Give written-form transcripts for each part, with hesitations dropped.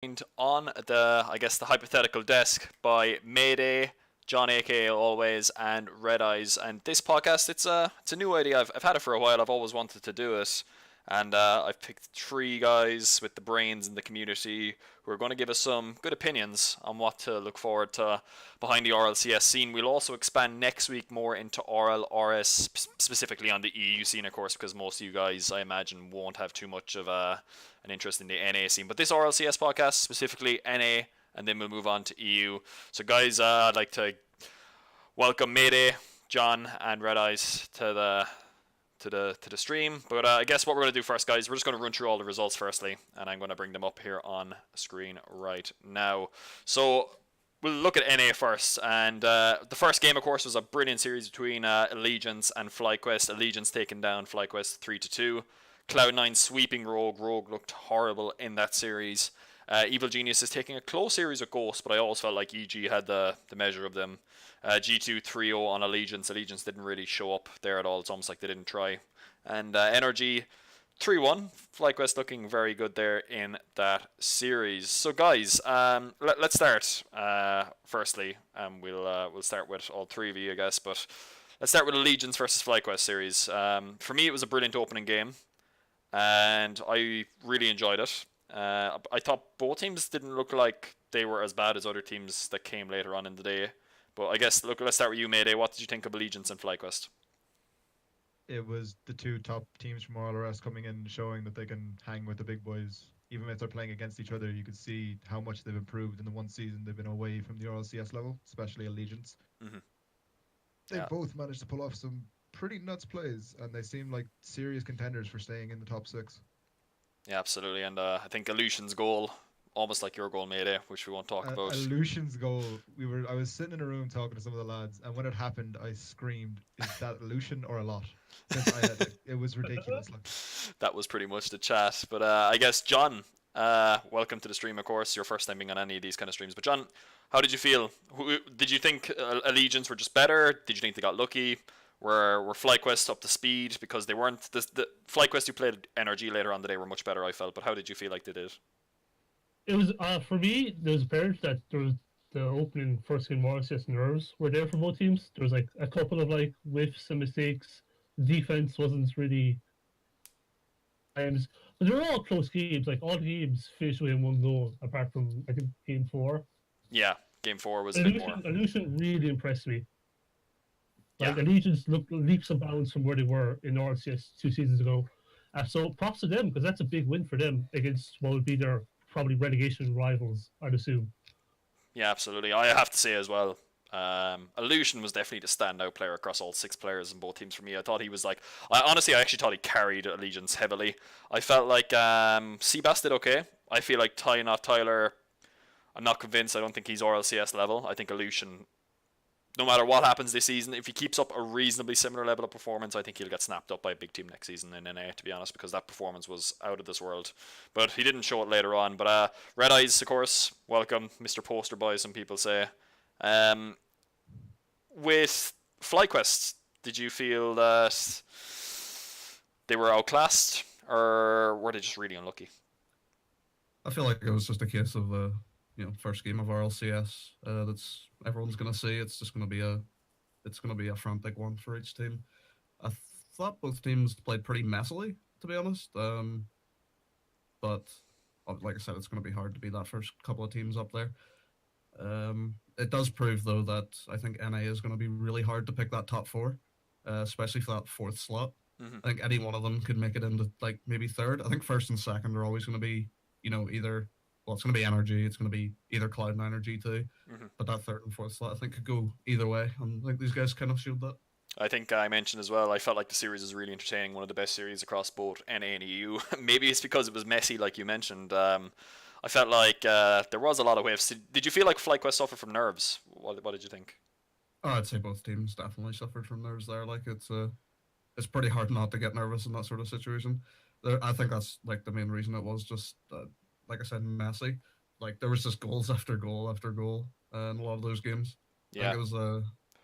on the hypothetical desk by Mayday, John aka always, and Redeyes. And this podcast, it's a new idea. I've had it for a while. I've always wanted to do it, and I've picked three guys with the brains in the community who are going to give us some good opinions on what to look forward to behind the RLCS scene. We'll also expand next week more into RLRS, specifically on the EU scene, of course, because most of you guys, I imagine, won't have too much of an interest in the NA scene. But this RLCS podcast, specifically NA, and then we'll move on to EU. So, guys, I'd like to welcome Mayday, John, and Redeyes to the stream. But I guess what we're going to do first, guys, we're just going to run through all the results firstly, and I'm going to bring them up here on screen right now. So we'll look at NA first, and the first game, of course, was a brilliant series between Allegiance and FlyQuest. Allegiance taking down FlyQuest 3-2. Cloud9 sweeping Rogue. Rogue looked horrible in that series. Evil Genius is taking a close series with Ghost, but I always felt like EG had the measure of them. G2 3-0 on Allegiance. Allegiance didn't really show up there at all. It's almost like they didn't try. And Energy 3-1. FlyQuest looking very good there in that series. So guys, let's start firstly. We'll start with all three of you, I guess. But let's start with Allegiance versus FlyQuest series. For me, it was a brilliant opening game, and I really enjoyed it. I thought both teams didn't look like they were as bad as other teams that came later on in the day. But I guess, let's start with you, Mayday. What did you think of Allegiance and FlyQuest? It was the two top teams from RLRS coming in, showing that they can hang with the big boys. Even if they're playing against each other, you can see how much they've improved in the one season they've been away from the RLCS level, especially Allegiance. Mm-hmm. They both managed to pull off some pretty nuts plays, and they seem like serious contenders for staying in the top six. Yeah, absolutely. And I think Illusion's goal, almost like your goal, Mayday, which we won't talk about. Illusion's goal, I was sitting in a room talking to some of the lads, and when it happened, I screamed, "Is that Illusion or a lot?" It was ridiculous. That was pretty much the chat. But I guess, John, welcome to the stream, of course. Your first time being on any of these kind of streams. But John, how did you feel? Did you think Allegiance were just better? Did you think they got lucky? Were FlyQuest up to speed? Because they weren't. The FlyQuest who played NRG later on the day were much better, I felt. But how did you feel like they did? It was for me. There was apparent that there was the opening first game was just nerves were there for both teams. There was like a couple of like whiffs and mistakes. Defense wasn't really. But they were all close games. Like all the games finished within one goal, apart from I think game 4. Yeah, game 4 was a bit more. Illusion really impressed me. Like yeah. Allegiance looked leaps and bounds from where they were in RLCS 2 seasons ago. So props to them, because that's a big win for them against what would be their probably relegation rivals, I'd assume. Yeah, absolutely. I have to say as well, Illusion was definitely the standout player across all 6 players in both teams for me. I thought he was like, I actually thought he carried Allegiance heavily. I felt like Seabass did okay. I feel like Tyler, I'm not convinced. I don't think he's RLCS level. I think Illusion, no matter what happens this season, if he keeps up a reasonably similar level of performance, I think he'll get snapped up by a big team next season in NA, to be honest, because that performance was out of this world. But he didn't show it later on. But Redeyes, of course, welcome, Mr. Poster Boy, some people say. With FlyQuest, did you feel that they were outclassed, or were they just really unlucky? I feel like it was just a case of first game of RLCS. That's everyone's gonna see. It's just gonna be a frantic one for each team. I thought both teams played pretty messily, to be honest. But like I said, it's gonna be hard to be that first couple of teams up there. It does prove though that I think NA is gonna be really hard to pick that top 4, especially for that 4th slot. Mm-hmm. I think any one of them could make it into like maybe 3rd. I think 1st and 2nd are always gonna be either. Well, it's going to be NRG. It's going to be either Cloud9 or G2. Mm-hmm. But that 3rd and 4th slot, I think, could go either way. And I think these guys kind of showed that. I think I mentioned as well, I felt like the series was really entertaining. One of the best series across both NA and EU. Maybe it's because it was messy, like you mentioned. I felt like there was a lot of waves. Did you feel like FlyQuest suffered from nerves? What did you think? Oh, I'd say both teams definitely suffered from nerves there. Like it's pretty hard not to get nervous in that sort of situation. I think that's like the main reason it was just. Like I said, messy. Like there was just goals after goal after goal in a lot of those games. Yeah. I think it was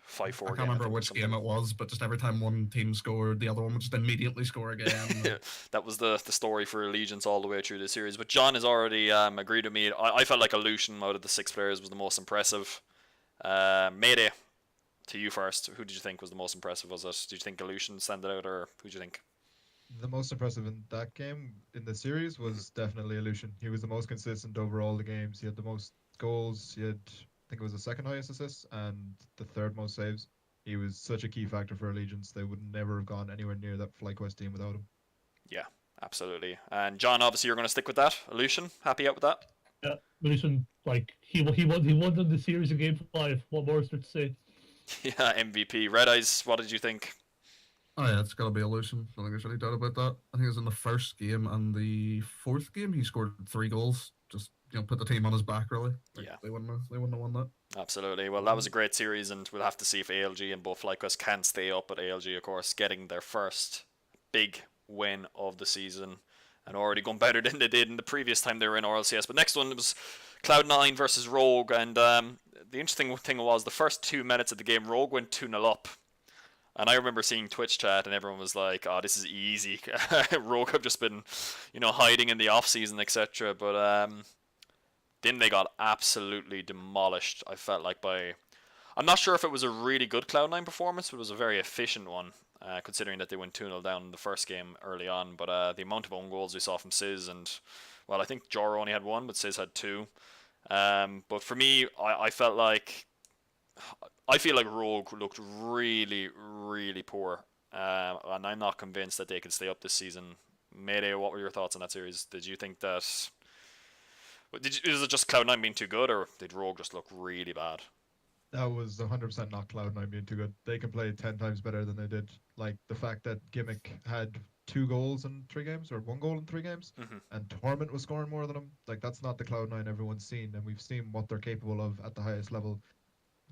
5-4 I game. can't remember think, or which something. game it was, but just every time one team scored, the other one would just immediately score again. That was the story for Allegiance all the way through the series. But John has already agreed with me. I felt like Illusion out of the 6 players was the most impressive. Mayday, to you first. Who did you think was the most impressive? Was it? Did you think Illusion stand out, or who did you think? The most impressive in that game in the series was definitely Illusion. He was the most consistent over all the games. He had the most goals. He had, I think it was the second highest assists and the third most saves. He was such a key factor for Allegiance. They would never have gone anywhere near that FlyQuest team without him. Yeah, absolutely. And John, obviously, you're going to stick with that. Illusion, happy out with that? Yeah, Malaysian, like he won the series in Game 5. What more is there to say? Yeah, MVP. Redeyes, what did you think? Oh yeah, it's gotta be Illusion. I don't think there's any doubt about that. I think it was in the first game and the fourth game he scored 3 goals. Just put the team on his back really. Yeah. They wouldn't have won that. Absolutely. Well, that was a great series, and we'll have to see if ALG and both FlyQuest can stay up. But ALG, of course, getting their first big win of the season, and already gone better than they did in the previous time they were in RLCS. But next one was Cloud9 versus Rogue, and the interesting thing was the first 2 minutes of the game, Rogue went 2-0 up. And I remember seeing Twitch chat, and everyone was like, "Oh, this is easy." Rogue have just been, hiding in the off season, etc. But then they got absolutely demolished. I felt like I'm not sure if it was a really good Cloud9 performance, but it was a very efficient one, considering that they went 2-0 down in the first game early on. But the amount of own goals we saw from Sizz, and well, I think Joro only had 1, but Sizz had 2. But for me, I felt like. I feel like Rogue looked really, really poor, and I'm not convinced that they could stay up this season. Mayday, what were your thoughts on that series? Did you think that... Is it just Cloud9 being too good, or did Rogue just look really bad? That was 100% not Cloud9 being too good. They can play 10 times better than they did. Like, the fact that Gimmick had 2 goals in 3 games, or 1 goal in 3 games, and Torment was scoring more than him. Like, that's not the Cloud9 everyone's seen, and we've seen what they're capable of at the highest level.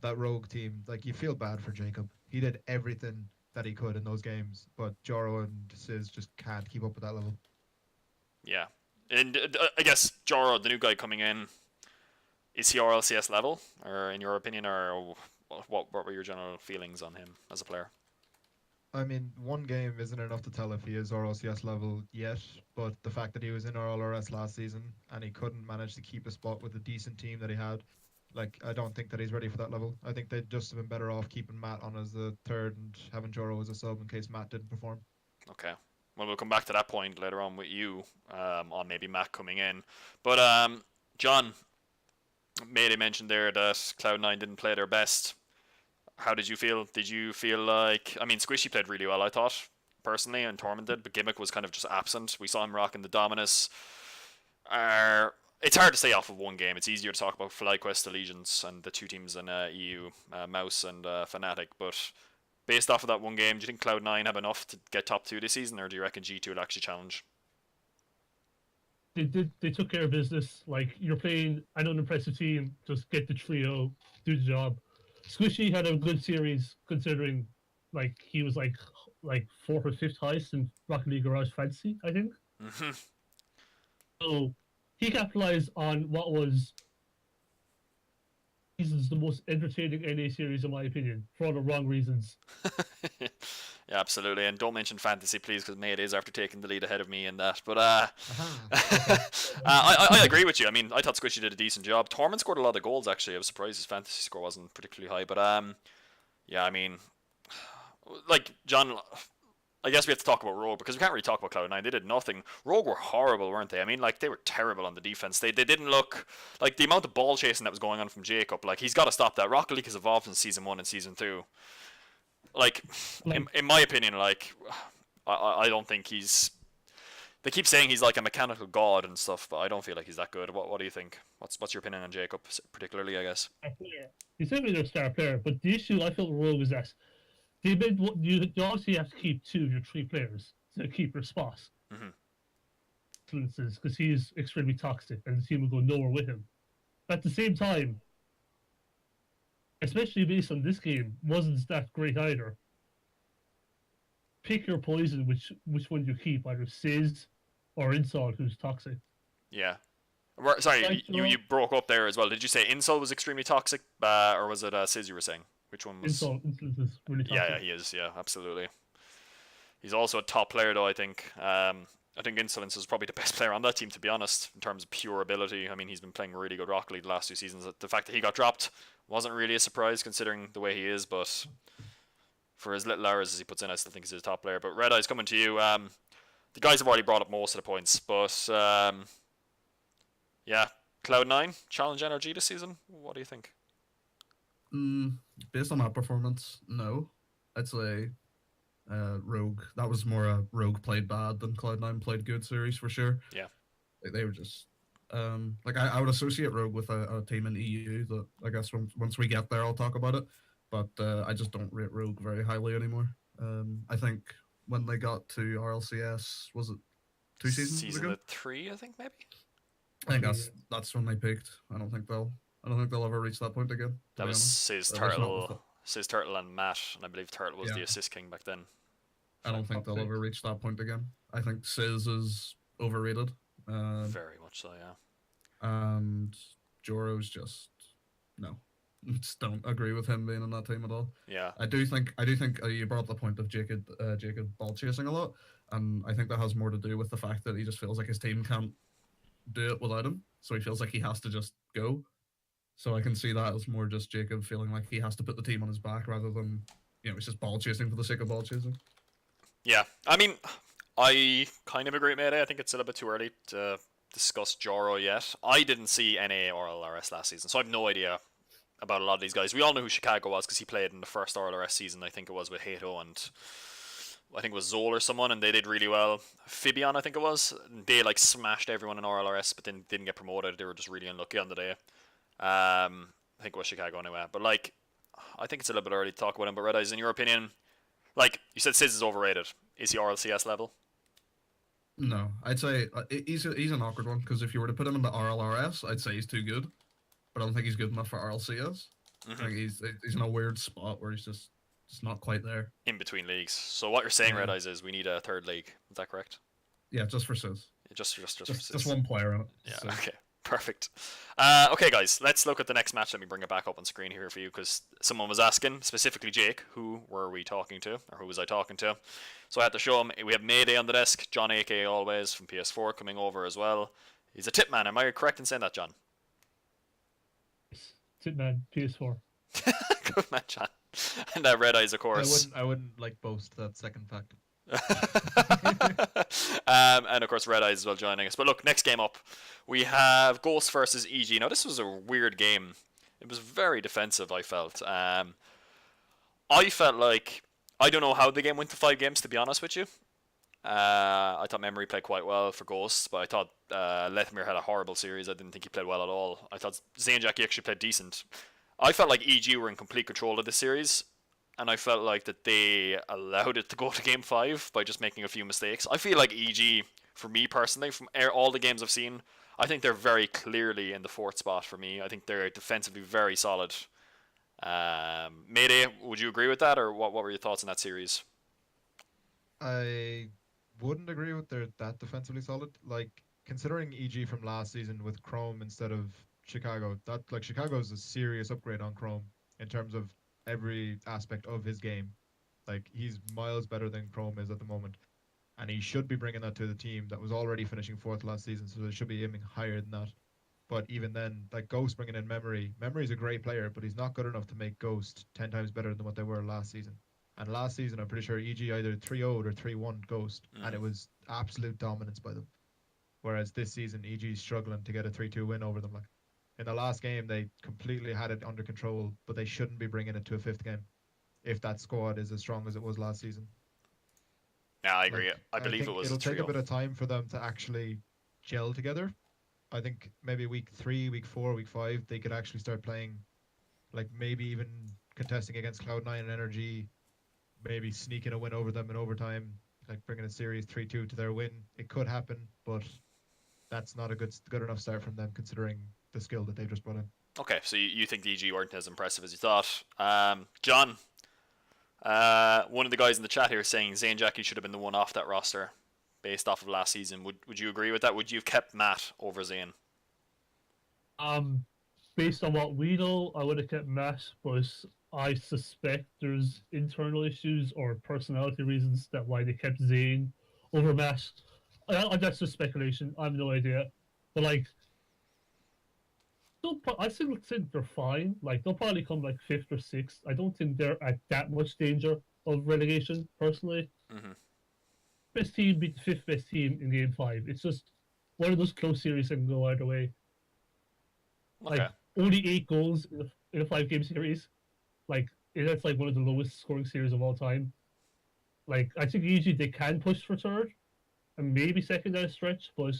That Rogue team, like, you feel bad for Jacob. He did everything that he could in those games, but Joro and Sizz just can't keep up with that level. Yeah. And I guess Joro, the new guy coming in, is he RLCS level, or in your opinion, or what were your general feelings on him as a player? I mean, 1 game isn't enough to tell if he is RLCS level yet, but the fact that he was in RLRS last season and he couldn't manage to keep a spot with a decent team that he had, like, I don't think that he's ready for that level. I think they'd just have been better off keeping Matt on as the third and having Joro as a sub in case Matt didn't perform. Okay. Well, we'll come back to that point later on with you, on maybe Matt coming in. But, John, Mayday mentioned there that Cloud9 didn't play their best. How did you feel? Did you feel like... I mean, Squishy played really well, I thought, personally, and Torment did, but Gimmick was kind of just absent. We saw him rocking the Dominus. It's hard to say off of 1 game. It's easier to talk about FlyQuest, Allegiance, and the 2 teams in EU, Mouse and Fnatic. But based off of that 1 game, do you think Cloud9 have enough to get top 2 this season, or do you reckon G2 will actually challenge? They took care of business. Like, you're playing an unimpressive team, just get the trio, do the job. Squishy had a good series, considering like he was like 4th or 5th highest in Rocket League Garage Fantasy, I think. So he capitalized on what was the most entertaining NA series in my opinion, for all the wrong reasons. Yeah, absolutely. And don't mention fantasy, please, because Mayday is after taking the lead ahead of me in that. But I agree with you. I mean, I thought Squishy did a decent job. Torment scored a lot of goals, actually. I was surprised his fantasy score wasn't particularly high. But yeah, I mean, like, John, I guess we have to talk about Rogue, because we can't really talk about Cloud9. They did nothing. Rogue were horrible, weren't they? I mean, like, they were terrible on the defense. They didn't look... Like, the amount of ball chasing that was going on from Jacob, like, he's got to stop that. Rocket League has evolved in Season 1 and Season 2. Like, in my opinion, like, I don't think he's... They keep saying he's like a mechanical god and stuff, but I don't feel like he's that good. What do you think? What's your opinion on Jacob, particularly, I guess? He's certainly their star player, but the issue I felt with Rogue is that you obviously have to keep 2 of your 3 players to keep your spot. For instance, because he's extremely toxic and the team will go nowhere with him. At the same time, especially based on this game, wasn't that great either. Pick your poison, which one you keep, either Sizz or Insult, who's toxic. Yeah. Sorry, Like, you broke up there as well. Did you say Insult was extremely toxic, or was it Sizz you were saying? Which one was? Insolence is really top. Yeah, he is. Yeah, absolutely. He's also a top player, though. I think. I think Insolence is probably the best player on that team, to be honest, in terms of pure ability. I mean, he's been playing really good Rocket League the last 2 seasons. The fact that he got dropped wasn't really a surprise, considering the way he is. But for as little hours as he puts in, I still think he's a top player. But Redeyes, coming to you. The guys have already brought up most of the points, but yeah, Cloud9 challenge energy this season. What do you think? Based on that performance, no. I'd say Rogue. That was more a Rogue played bad than Cloud9 played good series for sure. Yeah. Like, they were just like I would associate Rogue with a team in EU that I guess once we get there I'll talk about it. But I just don't rate Rogue very highly anymore. I think when they got to RLCS, was it 2 seasons ago? Season 3, I think maybe. I think that's when they peaked. I don't think they'll ever reach that point again. That was Sizz Turtle and Matt, and I believe Turtle was the assist king back then. I don't think they'll ever reach that point again. I think Sizz is overrated. Very much so, yeah. And Joro's just no. Just don't agree with him being in that team at all. Yeah. I do think you brought up the point of Jacob ball chasing a lot, and I think that has more to do with the fact that he just feels like his team can't do it without him, so he feels like he has to just go. So I can see that as more just Jacob feeling like he has to put the team on his back rather than, it's just ball chasing for the sake of ball chasing. Yeah, I mean, I kind of agree with Mayday. I think it's still a bit too early to discuss Joro yet. I didn't see NA or RLRS last season, so I have no idea about a lot of these guys. We all know who Chicago was because he played in the first RLRS season. I think it was with Hato and I think it was Zol or someone, and they did really well. Fibion, I think it was. They smashed everyone in RLRS, but then didn't get promoted. They were just really unlucky on the day. I think it was Chicago anyway. But I think it's a little bit early to talk about him. But Redeyes, in your opinion, you said Sizz is overrated. Is he RLCS level? No, I'd say he's an awkward one because if you were to put him in the RLRS, I'd say he's too good. But I don't think he's good enough for RLCS. I think he's in a weird spot where he's just not quite there. In between leagues. So what you're saying, Redeyes, is we need a third league. Is that correct? Yeah, just for Sizz. Just for Sizz. Just one player on it. Yeah, so. okay. Perfect. Okay, guys, let's look at the next match. Let me bring it back up on screen here for you because someone was asking, specifically Jake, who were we talking to, or who was I talking to? So I had to show him. We have Mayday on the desk, John A.K. always from PS4 coming over as well. He's a tip man. Am I correct in saying that, John? Tip man, PS4. Good man, John. And Redeyes, of course. I wouldn't boast that second fact. And of course Redeyes as well joining us. But look, next game up we have Ghost versus EG. Now this was a weird game. It was very defensive, I felt. I felt like I don't know how the game went to 5 games, to be honest with you. I thought Memory played quite well for Ghosts, but I thought Lethmir had a horrible series. I didn't think he played well at all. I thought Zanjaki actually played decent. I felt like EG were in complete control of this series, and I felt like that they allowed it to go to Game 5 by just making a few mistakes. I feel like EG, for me personally, from all the games I've seen, I think they're very clearly in the 4th spot for me. I think they're defensively very solid. Mayday, would you agree with that, or what were your thoughts on that series? I wouldn't agree with they're that defensively solid. Considering EG from last season with Chrome instead of Chicago, Chicago's a serious upgrade on Chrome in terms of every aspect of his game. He's miles better than Chrome is at the moment, and he should be bringing that to the team that was already finishing 4th last season, so they should be aiming higher than that. But even then, Ghost bringing in Memory's a great player, but he's not good enough to make Ghost 10 times better than what they were last season. And last season, I'm pretty sure EG either 3-0'd or 3-1 Ghost, and it was absolute dominance by them. Whereas this season, EG's struggling to get a 3-2 win over them. In the last game, they completely had it under control, but they shouldn't be bringing it to a 5th game if that squad is as strong as it was last season. Yeah, I agree. I believe it was it'll take a bit of time for them to actually gel together. I think maybe week 3, week 4, week 5, they could actually start playing, maybe even contesting against Cloud9 and Energy, maybe sneaking a win over them in overtime, bringing a series 3-2 to their win. It could happen, but that's not a good enough start from them considering the skill that they've just brought in. Okay, so you think the EG weren't as impressive as you thought. John, one of the guys in the chat here is saying Zanjaki should have been the one off that roster based off of last season. Would you agree with that? Would you have kept Matt over Zane? Based on what we know, I would have kept Matt, but I suspect there's internal issues or personality reasons that why they kept Zayn over Matt. That's just speculation. I have no idea. But like, I still think they're fine. Like they'll probably come like fifth or sixth. I don't think they're at that much danger of relegation. Personally, Mm-hmm. best team beat the fifth best team in game five. It's just one of those close series that can go either way. Okay. Like only 8 goals in a 5 game series. Like that's like one of the lowest scoring series of all time. Like I think usually they can push for third and maybe second down a stretch, but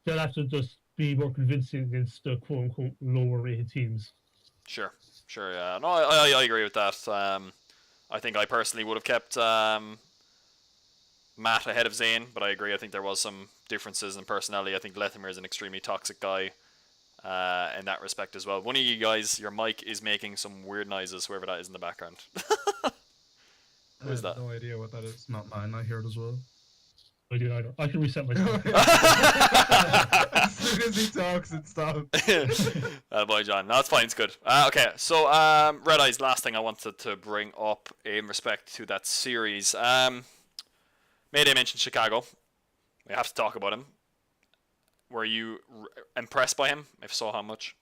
they'll have to just be more convincing against the quote unquote lower rated teams. Sure. Yeah. No, I agree with that. I think I personally would have kept Matt ahead of Zayn, but I agree. I think there was some differences in personality. I think Lethamyr is an extremely toxic guy in that respect as well. One of you guys, your mic is making some weird noises, whoever that is in the background. Who is that? No idea what that is. It's not mine. I hear it as well. I do either. I can reset myself. As soon as he talks, it stops. Boy, John. No, that's fine. It's good. Okay, so Redeyes, last thing I wanted to bring up in respect to that series. Mayday mentioned Chicago. We have to talk about him. Were you impressed by him? If so, how much?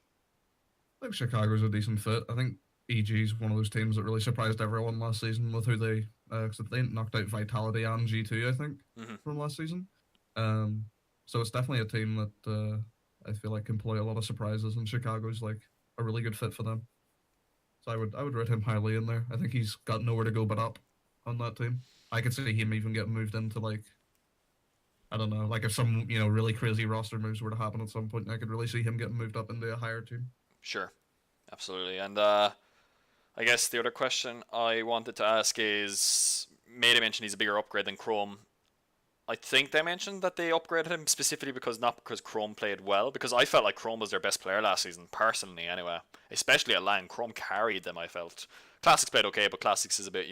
I think Chicago's a decent fit. I think EG's one of those teams that really surprised everyone last season with who they, cause they knocked out Vitality and G2, I think, from last season. So it's definitely a team that I feel like can play a lot of surprises, and Chicago's like a really good fit for them. So I would rate him highly in there. I think he's got nowhere to go but up on that team. I could see him even getting moved into like, I don't know, like if some really crazy roster moves were to happen at some point, I could really see him getting moved up into a higher team. Sure, absolutely. And I guess the other question I wanted to ask is, Mayday mentioned he's a bigger upgrade than Chrome. I think they mentioned that they upgraded him specifically not because Chrome played well, because I felt like Chrome was their best player last season, personally anyway. Especially at LAN, Chrome carried them, I felt. Classics played okay, but Classics is a bit,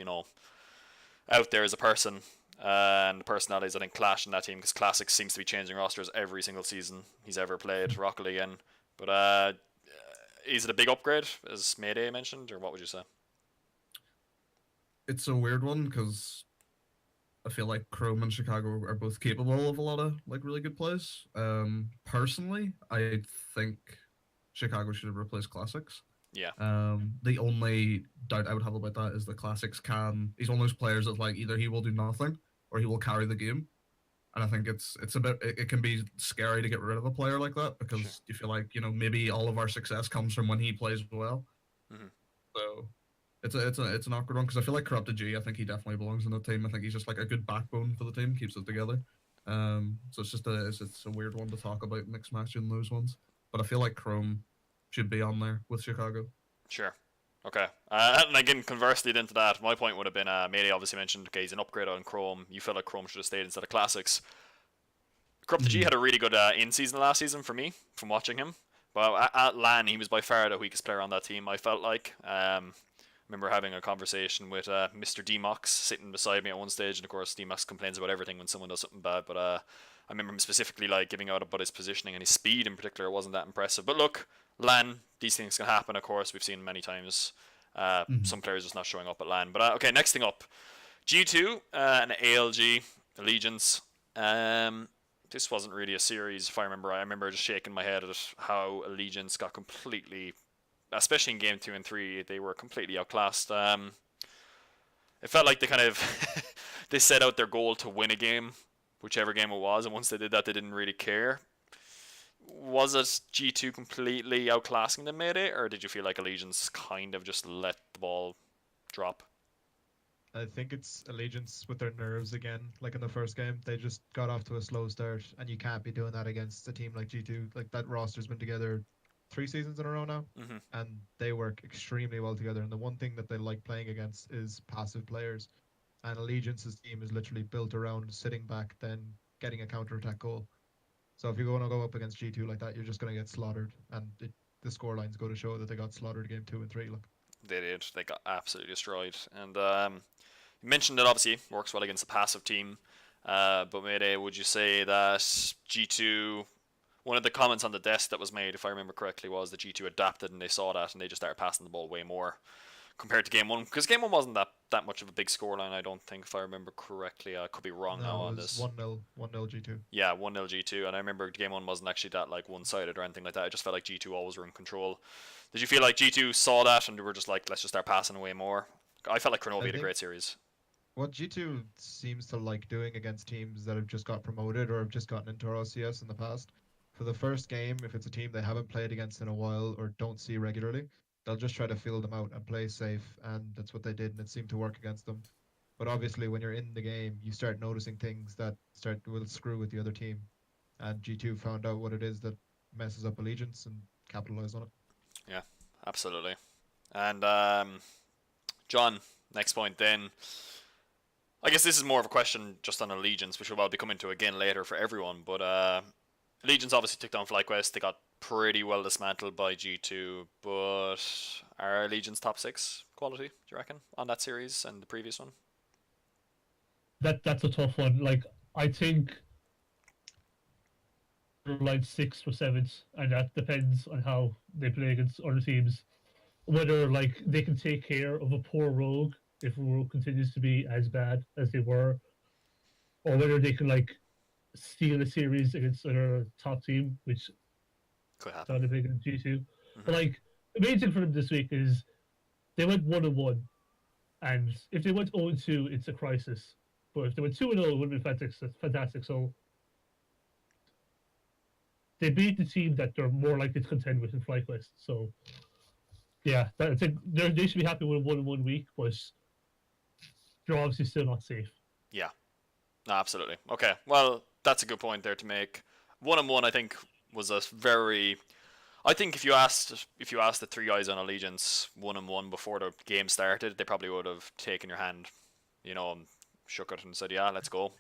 out there as a person. And the personalities, I think, clash in that team, because Classics seems to be changing rosters every single season he's ever played Rocket League in. But is it a big upgrade, as Mayday mentioned, or what would you say? It's a weird one, because I feel like Chrome and Chicago are both capable of a lot of like really good plays. Personally, I think Chicago should have replaced Classics. Yeah. The only doubt I would have about that is the Classics he's one of those players that's like either he will do nothing or he will carry the game. And I think it's a bit, it can be scary to get rid of a player like that, because you feel like, maybe all of our success comes from when he plays well. Mm-hmm. So it's an awkward one, because I feel like Corrupted G, I think he definitely belongs in the team. I think he's just like a good backbone for the team, keeps it together. So it's just it's a weird one to talk about mixed matching those ones. But I feel like Chrome should be on there with Chicago. Sure. Okay. And again, conversely into that, my point would have been, Mayday obviously mentioned, okay, he's an upgrade on Chrome. You felt like Chrome should have stayed instead of Classics. Corrupted G had a really good in-season last season for me, from watching him. But at LAN, he was by far the weakest player on that team, I felt like. Remember having a conversation with Mr. D-Mox sitting beside me at one stage, and of course D-Mox complains about everything when someone does something bad, but I remember him specifically like giving out about his positioning, and his speed in particular wasn't that impressive. But look, LAN, these things can happen, of course. We've seen many times some players just not showing up at LAN. But okay, next thing up, G2 and ALG, Allegiance. This wasn't really a series, if I remember. I remember just shaking my head at how Allegiance got completely, especially in game 2 and 3, they were completely outclassed. It felt like they kind of they set out their goal to win a game, whichever game it was, and once they did that, they didn't really care. Was it G2 completely outclassing them, Mayday, or did you feel like Allegiance kind of just let the ball drop? I think it's Allegiance with their nerves again. Like in the first game, they just got off to a slow start, and you can't be doing that against a team like G2. Like that roster's been together 3 seasons in a row now, and they work extremely well together. And the one thing that they like playing against is passive players. And Allegiance's team is literally built around sitting back, then getting a counter-attack goal. So if you're going to go up against G2 like that, you're just going to get slaughtered. And the scorelines go to show that they got slaughtered game 2 and 3. Look, they did. They got absolutely destroyed. And you mentioned that obviously works well against a passive team. But Mayday, would you say that G2, one of the comments on the desk that was made, if I remember correctly, was that G2 adapted and they saw that and they just started passing the ball way more compared to game one, because game one wasn't that much of a big scoreline, I don't think, if I remember correctly. I could be wrong now No, on it was this. 1-0 G2. Yeah, 1-0 G2, and I remember game one wasn't actually that like one-sided or anything like that. I just felt like G2 always were in control. Did you feel like G2 saw that and they were just like, let's just start passing away more? I felt like Cronovi had a great series. What G2 seems to like doing against teams that have just got promoted or have just gotten into RLCS in the past, for the first game, if it's a team they haven't played against in a while or don't see regularly, they'll just try to feel them out and play safe, and that's what they did, and it seemed to work against them. But obviously, when you're in the game, you start noticing things that will screw with the other team, and G2 found out what it is that messes up Allegiance and capitalized on it. Yeah, absolutely. And John, next point then. I guess this is more of a question just on Allegiance, which we'll be coming to again later for everyone. But Allegiance obviously took down FlyQuest. They got pretty well dismantled by G2. But are Allegiance top 6 quality, do you reckon, on that series and the previous one? That's a tough one. Like, I think like 6th or 7th, and that depends on how they play against other teams. Whether like they can take care of a poor Rogue if Rogue continues to be as bad as they were, or whether they can like steal a series against another top team, which could happen. Sounded big in G2. But like the main thing for them this week is they went 1-1, and if they went 0-2, it's a crisis. But if they went 2-0, it would have been fantastic. So they beat the team that they're more likely to contend with in FlyQuest. So yeah, I think they should be happy with a 1-1 week, but they're obviously still not safe. Yeah, no, absolutely. Okay, well, that's a good point there to make. 1-1, I think, was a very. I think if you asked the three guys on Allegiance 1-1 before the game started, they probably would have taken your hand, and shook it and said, "Yeah, let's go."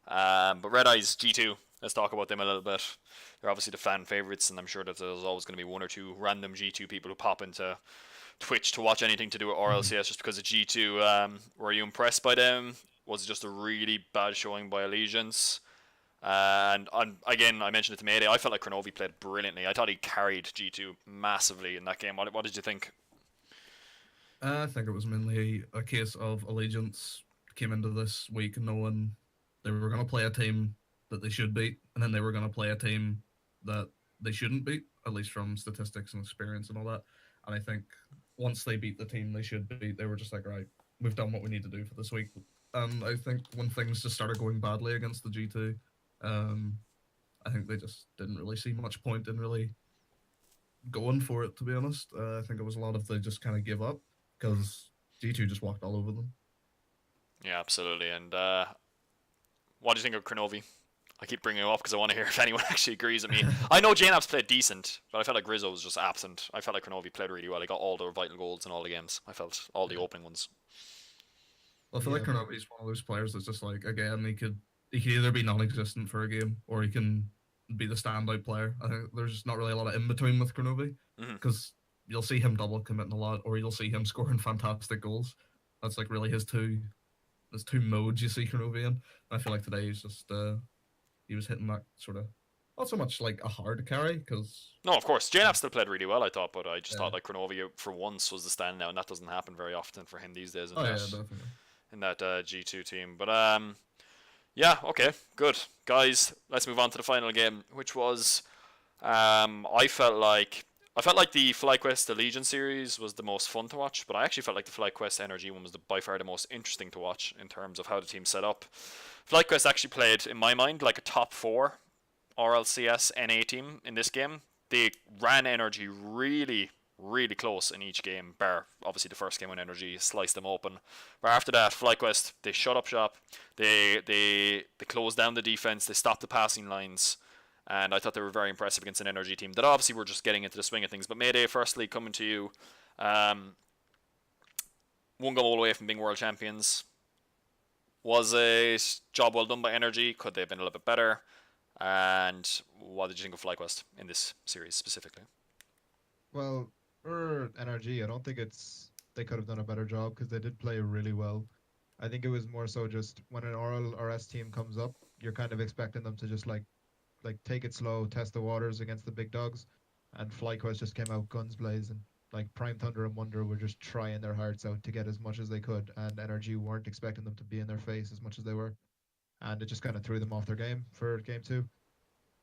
But Redeyes G2, let's talk about them a little bit. They're obviously the fan favorites, and I'm sure that there's always going to be one or two random G2 people who pop into Twitch to watch anything to do with RLCS just because of G2. Were you impressed by them? Was it just a really bad showing by Allegiance? And again, I mentioned it to Mayday. I felt like Cronovi played brilliantly. I thought he carried G2 massively in that game. What did you think? I think it was mainly a case of Allegiance came into this week knowing they were going to play a team that they should beat, and then they were going to play a team that they shouldn't beat, at least from statistics and experience and all that. And I think once they beat the team they should beat, they were just like, right, we've done what we need to do for this week. And I think when things just started going badly against the G2, I think they just didn't really see much point in really going for it, to be honest. I think it was a lot of they just kind of give up because G2 just walked all over them. Yeah, absolutely. And what do you think of Cronovi? I keep bringing him up because I want to hear if anyone actually agrees with me. I know JNAP's played decent, but I felt like Rizzo was just absent. I felt like Cronovi played really well. He got all the vital goals in all the games. I felt all the opening ones. Well, I feel like Cronovi's one of those players that's just like, again, he could either be non-existent for a game or he can be the standout player. I think there's not really a lot of in-between with Cronovi because you'll see him double committing a lot or you'll see him scoring fantastic goals. That's like really his two modes you see Cronovi in. And I feel like today he's just he was hitting that sort of not so much like a hard carry because no, of course JNAP still played really well, I thought, but I just thought like Cronovi for once was the standout, and that doesn't happen very often for him these days in that G2 team. But yeah, okay, good guys. Let's move on to the final game, which was I felt like the FlyQuest Allegiance series was the most fun to watch, but I actually felt like the FlyQuest NRG one was by far the most interesting to watch in terms of how the team set up. FlyQuest actually played, in my mind, like a top 4 RLCS NA team in this game. They ran NRG really, really close in each game, bar obviously the first game when NRG sliced them open. But after that, FlyQuest, they shut up shop, they closed down the defense, they stopped the passing lines, and I thought they were very impressive against an NRG team that obviously were just getting into the swing of things. But Mayday, firstly, coming to you, one goal away from being world champions. Was a job well done by NRG? Could they have been a little bit better? And what did you think of FlyQuest in this series specifically? Well, for NRG, I don't think they could have done a better job because they did play really well. I think it was more so just when an RLCS team comes up, you're kind of expecting them to just like take it slow, test the waters against the big dogs, and FlyQuest just came out guns blazing. like Prime Thunder and Wonder were just trying their hearts out to get as much as they could, and NRG weren't expecting them to be in their face as much as they were, and it just kind of threw them off their game for game two.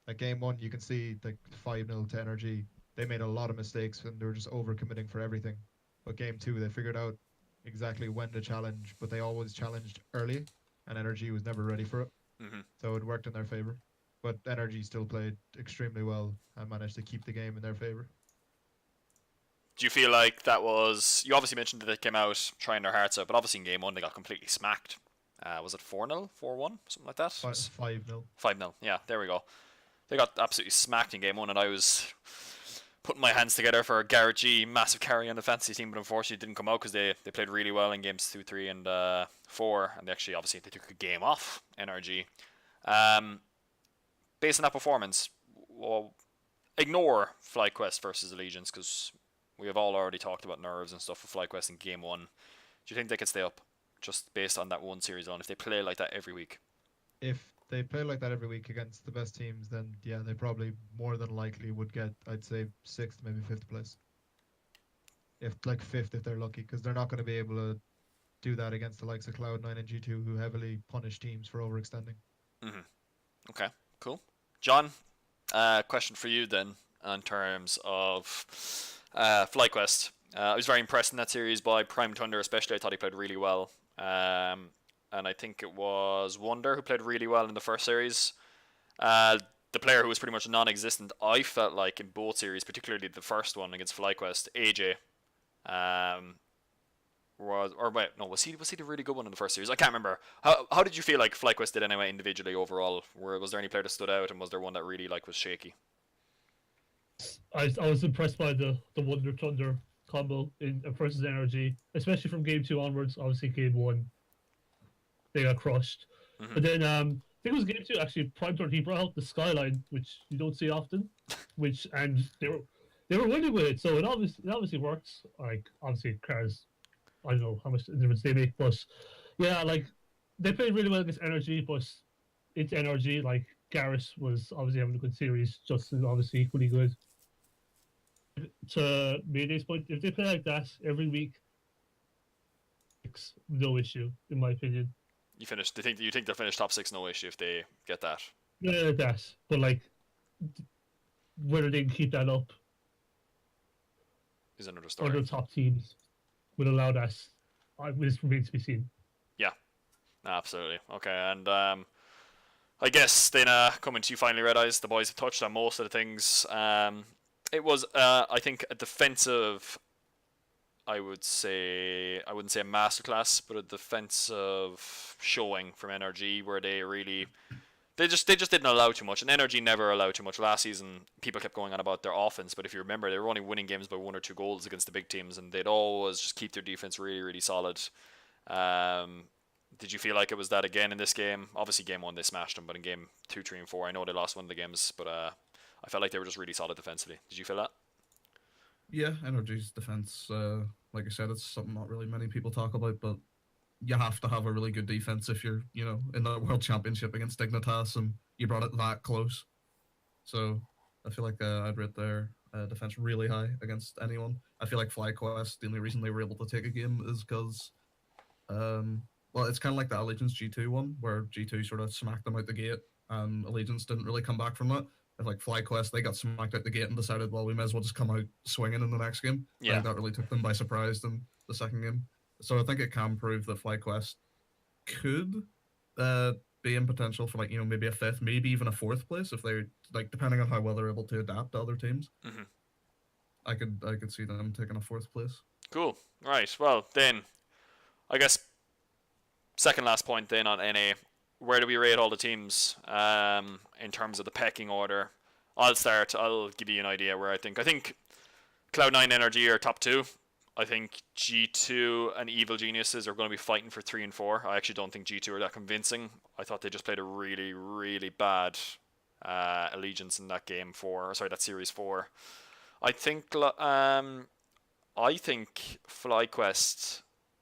Like game one, you can see like 5-0 to NRG. They made a lot of mistakes and they were just overcommitting for everything. But game two, they figured out exactly when to challenge, but they always challenged early, and NRG was never ready for it. Hmm. So it worked in their favor. But NRG still played extremely well and managed to keep the game in their favor. Do you feel like that was... You obviously mentioned that they came out trying their hearts out, but obviously in game one they got completely smacked. Was it 4-0? 4-1? Something like that? 5-0. 5-0. Yeah, there we go. They got absolutely smacked in game one, and I was putting my hands together for Garrett G, massive carry on the fantasy team, but unfortunately it didn't come out because they played really well in games 2, 3, and 4, and they actually, obviously, they took a game off NRG. Based on that performance, well, ignore FlyQuest versus Allegiance because we have all already talked about nerves and stuff for FlyQuest in game 1. Do you think they could stay up just based on that one series alone if they play like that every week? If they play like that every week against the best teams, then yeah, they probably more than likely would get, I'd say, 6th, maybe 5th place. If like 5th if they're lucky, because they're not going to be able to do that against the likes of Cloud9 and G2 who heavily punish teams for overextending. Mm-hmm. Okay, cool. John, question for you then in terms of FlyQuest. I was very impressed in that series by Prime Thunder especially. I thought he played really well. And I think it was Wonder who played really well in the first series. The player who was pretty much non-existent, I felt like in both series, particularly the first one against FlyQuest, AJ, was he the really good one in the first series? I can't remember. How did you feel like FlyQuest did anyway individually overall? Was there any player that stood out, and was there one that really like was shaky? I was impressed by the Wonder Thunder combo in versus NRG, especially from game 2 onwards. Obviously, game 1 they got crushed, but then I think it was game 2 actually. Prime Thunder, he brought out the Skyline, which you don't see often, and they were winning with it, so it obviously works. Like obviously, cars, I don't know how much difference they make, but yeah, like they played really well against NRG, but it's NRG. Like Garrett was obviously having a good series, Justin obviously equally good. To Mayday's point, if they play like that every week, it's no issue in my opinion. You think they'll finish top 6 no issue if they get that? Yeah, that. But like, whether they can keep that up Is another story. other top teams will allow that. This remains to be seen. Yeah, absolutely. Okay, and I guess then coming to you finally, Redeyes, the boys have touched on most of the things. It was, I think, a defensive, I wouldn't say a masterclass, but a defensive showing from NRG where they just didn't allow too much, and NRG never allowed too much. Last season, people kept going on about their offense, but if you remember, they were only winning games by 1 or 2 goals against the big teams, and they'd always just keep their defense really, really solid. Did you feel like it was that again in this game? Obviously, game 1 they smashed them, but in game 2, 3, and 4, I know they lost one of the games, but I felt like they were just really solid defensively. Did you feel that? Yeah, NRG's defense, like I said, it's something not really many people talk about, but you have to have a really good defense if you're, in the World Championship against Dignitas and you brought it that close. So I feel like I'd rate their defense really high against anyone. I feel like FlyQuest, the only reason they were able to take a game is because, it's kind of like the Allegiance G2 one, where G2 sort of smacked them out the gate and Allegiance didn't really come back from that. Like FlyQuest, they got smacked out the gate and decided, well, we may as well just come out swinging in the next game. Yeah. I think that really took them by surprise in the second game. So I think it can prove that FlyQuest could be in potential for maybe a 5th, maybe even a 4th place if they depending on how well they're able to adapt to other teams. Mm-hmm. I could see them taking a 4th place. Cool. Right. Well, then, I guess second last point then on NA. Where do we rate all the teams in terms of the pecking order? I'll start. I'll give you an idea where I think Cloud9 NRG are top 2. I think G2 and Evil Geniuses are going to be fighting for 3 and 4. I actually don't think G2 are that convincing. I thought they just played a really, really bad Allegiance in that game 4. Sorry, that series 4. I think FlyQuest.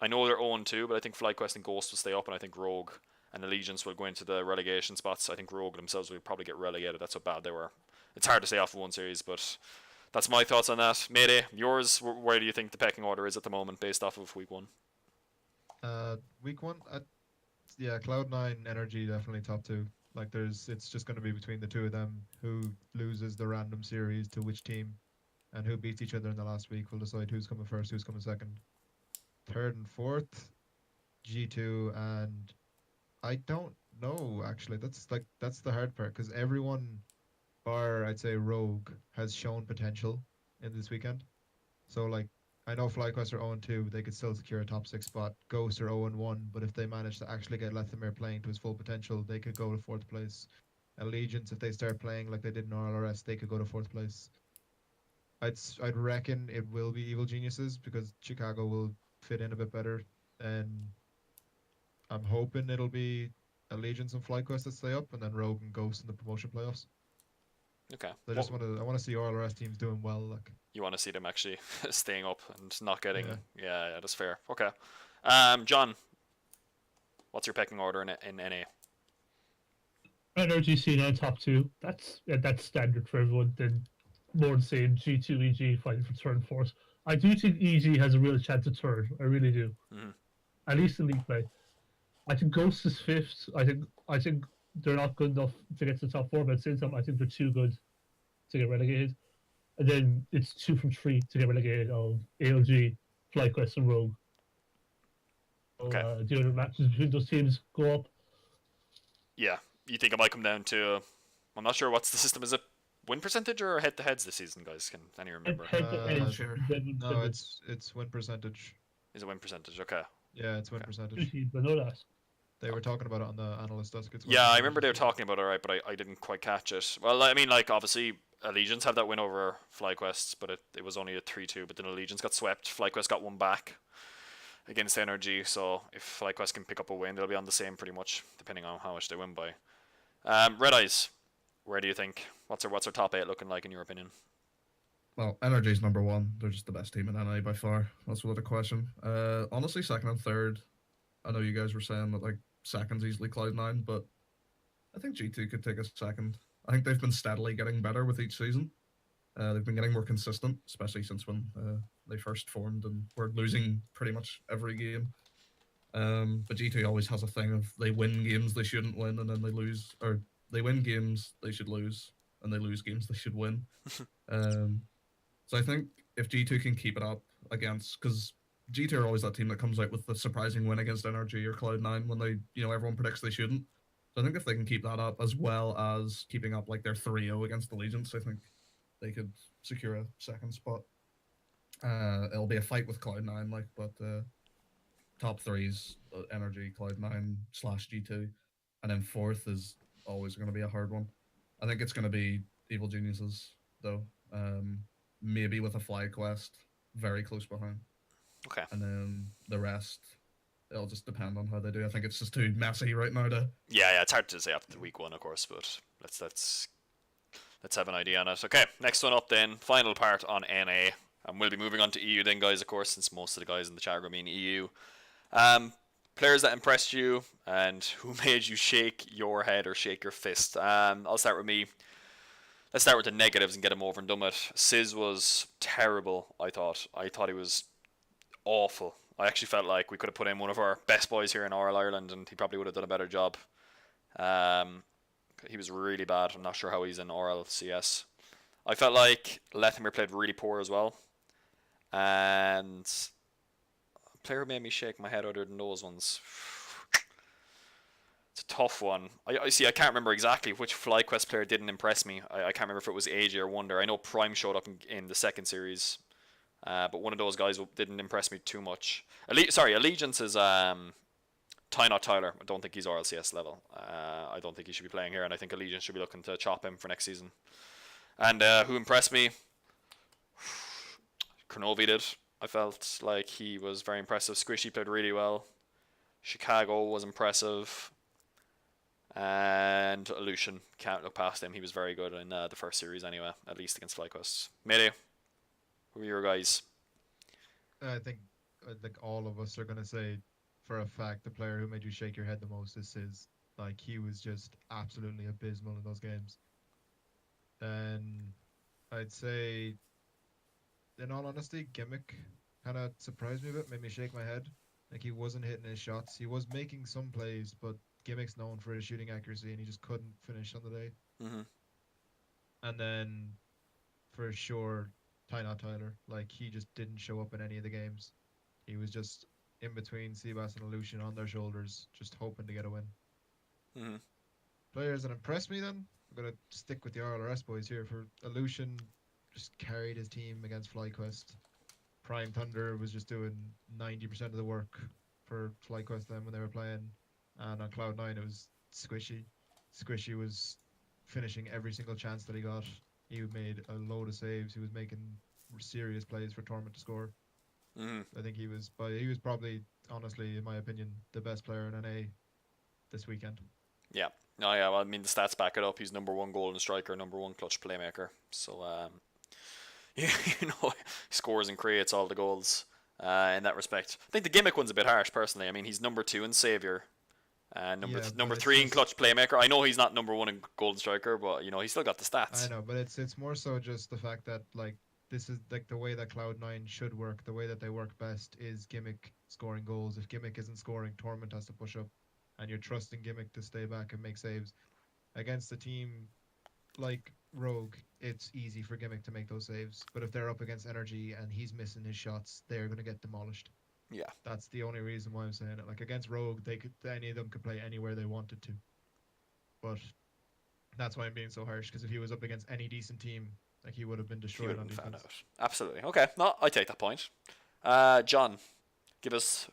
I know they're 0-2, but I think FlyQuest and Ghost will stay up, and I think Rogue and Allegiance will go into the relegation spots. I think Rogue themselves will probably get relegated. That's how bad they were. It's hard to say off of one series, but That's my thoughts on that. Mayday, yours, where do you think the pecking order is at the moment based off of week 1? Week 1, yeah, Cloud9 Energy definitely top 2. Like it's just going to be between the two of them. Who loses the random series to which team, and who beats each other in the last week will decide who's coming first, who's coming second. Third and fourth, G2, and I don't know actually. That's the hard part because everyone, bar I'd say Rogue, has shown potential in this weekend. So like I know FlyQuest are 0-2, they could still secure a top 6 spot. Ghost are 0-1, but if they manage to actually get Lethamyr playing to his full potential, they could go to 4th place. Allegiance, if they start playing like they did in RLRS, they could go to 4th place. I'd reckon it will be Evil Geniuses because Chicago will fit in a bit better, and I'm hoping it'll be Allegiance and FlyQuest that stay up, and then Rogue and Ghost in the promotion playoffs. Okay. I just I want to see RLRS teams doing well. Like You want to see them actually staying up and not getting. Yeah. Yeah, that's fair. Okay. John, what's your pecking order in NA? Energy C9 top 2. That's standard for everyone. Then more the same G2, EG fighting for third and fourth. I do think EG has a real chance of third. I really do. Mm-hmm. At least in league play. I think Ghost is 5th. I think they're not good enough to get to the top 4, but at the same time, I think they're too good to get relegated. And then it's 2 from 3 to get relegated of ALG, FlyQuest, and Rogue. So, Okay. the other matches between those teams go up. Yeah, you think it might come down to? I'm not sure what's the system. Is it win percentage or head-to-heads this season, guys? Can any remember? Head-to-head, sure. no, it's win percentage. Is it win percentage? Okay. Yeah, it's win Okay. percentage. I know that. They were talking about it on the analyst desk. It's win Yeah, I percentage. remember they were talking about it, right? But I didn't quite catch it. Well, I mean, like obviously Allegiance had that win over FlyQuest, but it was only a 3-2. But then Allegiance got swept. FlyQuest got one back against Energy. So if FlyQuest can pick up a win, they'll be on the same pretty much, depending on how much they win by. Redeyes, where do you think? What's our top 8 looking like in your opinion? Well, Energy's number 1. They're just the best team in NA by far. That's without a question. Honestly, second and third. I know you guys were saying that like second's easily Cloud9, but I think G2 could take a second. I think they've been steadily getting better with each season. They've been getting more consistent, especially since when they first formed and were losing pretty much every game. But G2 always has a thing of they win games they shouldn't win, and then they lose, or they win games they should lose, and they lose games they should win. So I think if G2 can keep it up against, because G2 are always that team that comes out with the surprising win against Energy or Cloud9 when they, everyone predicts they shouldn't. So I think if they can keep that up as well as keeping up like their 3-0 against Allegiance, I think they could secure a second spot. It'll be a fight with Cloud9, but top 3's Energy, Cloud9/G2, and then 4th is always going to be a hard one. I think it's going to be Evil Geniuses though. Maybe with a FlyQuest very close behind. Okay. And then the rest, it'll just depend on how they do. I think it's just too messy right now to. Yeah, it's hard to say after week 1, of course, but let's have an idea on it. Okay, next one up then, final part on NA, and we'll be moving on to EU then, guys, of course, since most of the guys in the chat are mean EU. Players that impressed you and who made you shake your head or shake your fist. I'll start with me. Let's start with the negatives and get him over and done with. Sizz was terrible, I thought. I thought he was awful. I actually felt like we could have put in one of our best boys here in RL Ireland and he probably would have done a better job. He was really bad. I'm not sure how he's in RLCS. I felt like Lethamyr played really poor as well. And a player who made me shake my head other than those ones. It's a tough one. I see. I can't remember exactly which FlyQuest player didn't impress me. I can't remember if it was AJ or Wonder. I know Prime showed up in the second series, but one of those guys didn't impress me too much. Allegiance is Ty Not Tyler. I don't think he's RLCS level. I don't think he should be playing here, and I think Allegiance should be looking to chop him for next season. And who impressed me? Kronovi did. I felt like he was very impressive. Squishy played really well. Chicago was impressive. And Lucian, can't look past him. He was very good in the first series anyway, at least against FlyQuest. Mayday, who are your guys? I think all of us are going to say for a fact the player who made you shake your head the most is Sizz. Like, he was just absolutely abysmal in those games. And I'd say in all honesty, Gimmick kind of surprised me a bit, made me shake my head. Like he wasn't hitting his shots. He was making some plays, but Gimmick's known for his shooting accuracy, and he just couldn't finish on the day. Mm-hmm. And then, for sure, Not Tyler. Like he just didn't show up in any of the games. He was just in between Seabass and Aleutian on their shoulders, just hoping to get a win. Mm-hmm. Players that impressed me then, I'm going to stick with the RLRS boys here. For Aleutian, just carried his team against FlyQuest. Prime Thunder was just doing 90% of the work for FlyQuest then when they were playing. And on Cloud9, it was Squishy. Squishy was finishing every single chance that he got. He made a load of saves. He was making serious plays for Torment to score. Mm-hmm. I think he was probably, honestly, in my opinion, the best player in NA this weekend. Yeah. No, yeah. Well, I mean, the stats back it up. He's number 1 golden striker, number 1 clutch playmaker. So, he scores and creates all the goals in that respect. I think the Gimmick one's a bit harsh, personally. I mean, he's number 2 in savior. Number 3 in clutch playmaker. I know he's not number 1 in golden striker, but he's still got the stats. I know, but it's more so just the fact that like this is like the way that Cloud9 should work. The way that they work best is Gimmick scoring goals. If Gimmick isn't scoring, Torment has to push up, and you're trusting Gimmick to stay back and make saves against a team like Rogue. It's easy for Gimmick to make those saves, but if they're up against Energy and he's missing his shots, they're gonna get demolished. Yeah, that's the only reason why I'm saying it. Like against Rogue, any of them could play anywhere they wanted to, but that's why I'm being so harsh. Because if he was up against any decent team, like he would have been destroyed on defense. Absolutely. Okay, no, I take that point. John, give us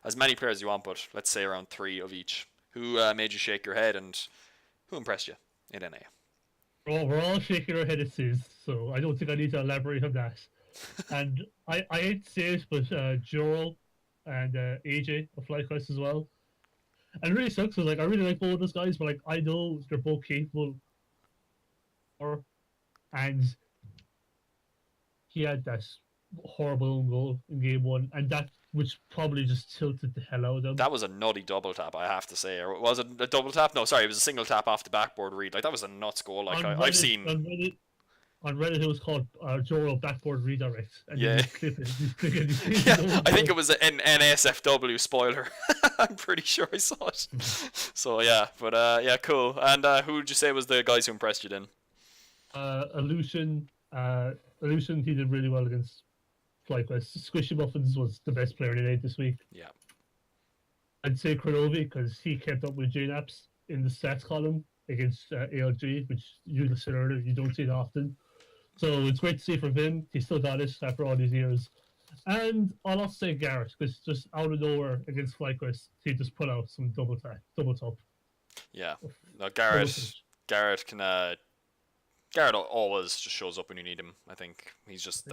as many players as you want, but let's say around 3 of each. Who made you shake your head, and who impressed you in NA? Well, we're all shaking our head at Sis, so I don't think I need to elaborate on that. And I hate to say it, but Joral and AJ of FlyQuest as well. And it really sucks because I really like both of those guys, but I know they're both capable. And he had that horrible own goal in game 1, and that which probably just tilted the hell out of them. That was a nutty double tap, I have to say. Or was it a double tap? No, sorry, it was a single tap off the backboard read. Like that was a nuts goal. Like I've seen. On Reddit, it was called Joral backboard redirect. And yeah. I think it was an NSFW spoiler. I'm pretty sure I saw it. So yeah, but yeah, cool. And who would you say was the guys who impressed you then? Aleutian. Aleutian, he did really well against FlyQuest. Squishy Muffins was the best player in the this week. Yeah. I'd say Kronovi because he kept up with JNAPs in the stats column against ALG, which you said earlier, you don't see it often. So it's great to see from him. He still got it after all these years. And I'll also say Garrett, because just out of nowhere against FlyQuest, he just put out some double top. Yeah. No, Garrett can Garrett always just shows up when you need him. I think he's just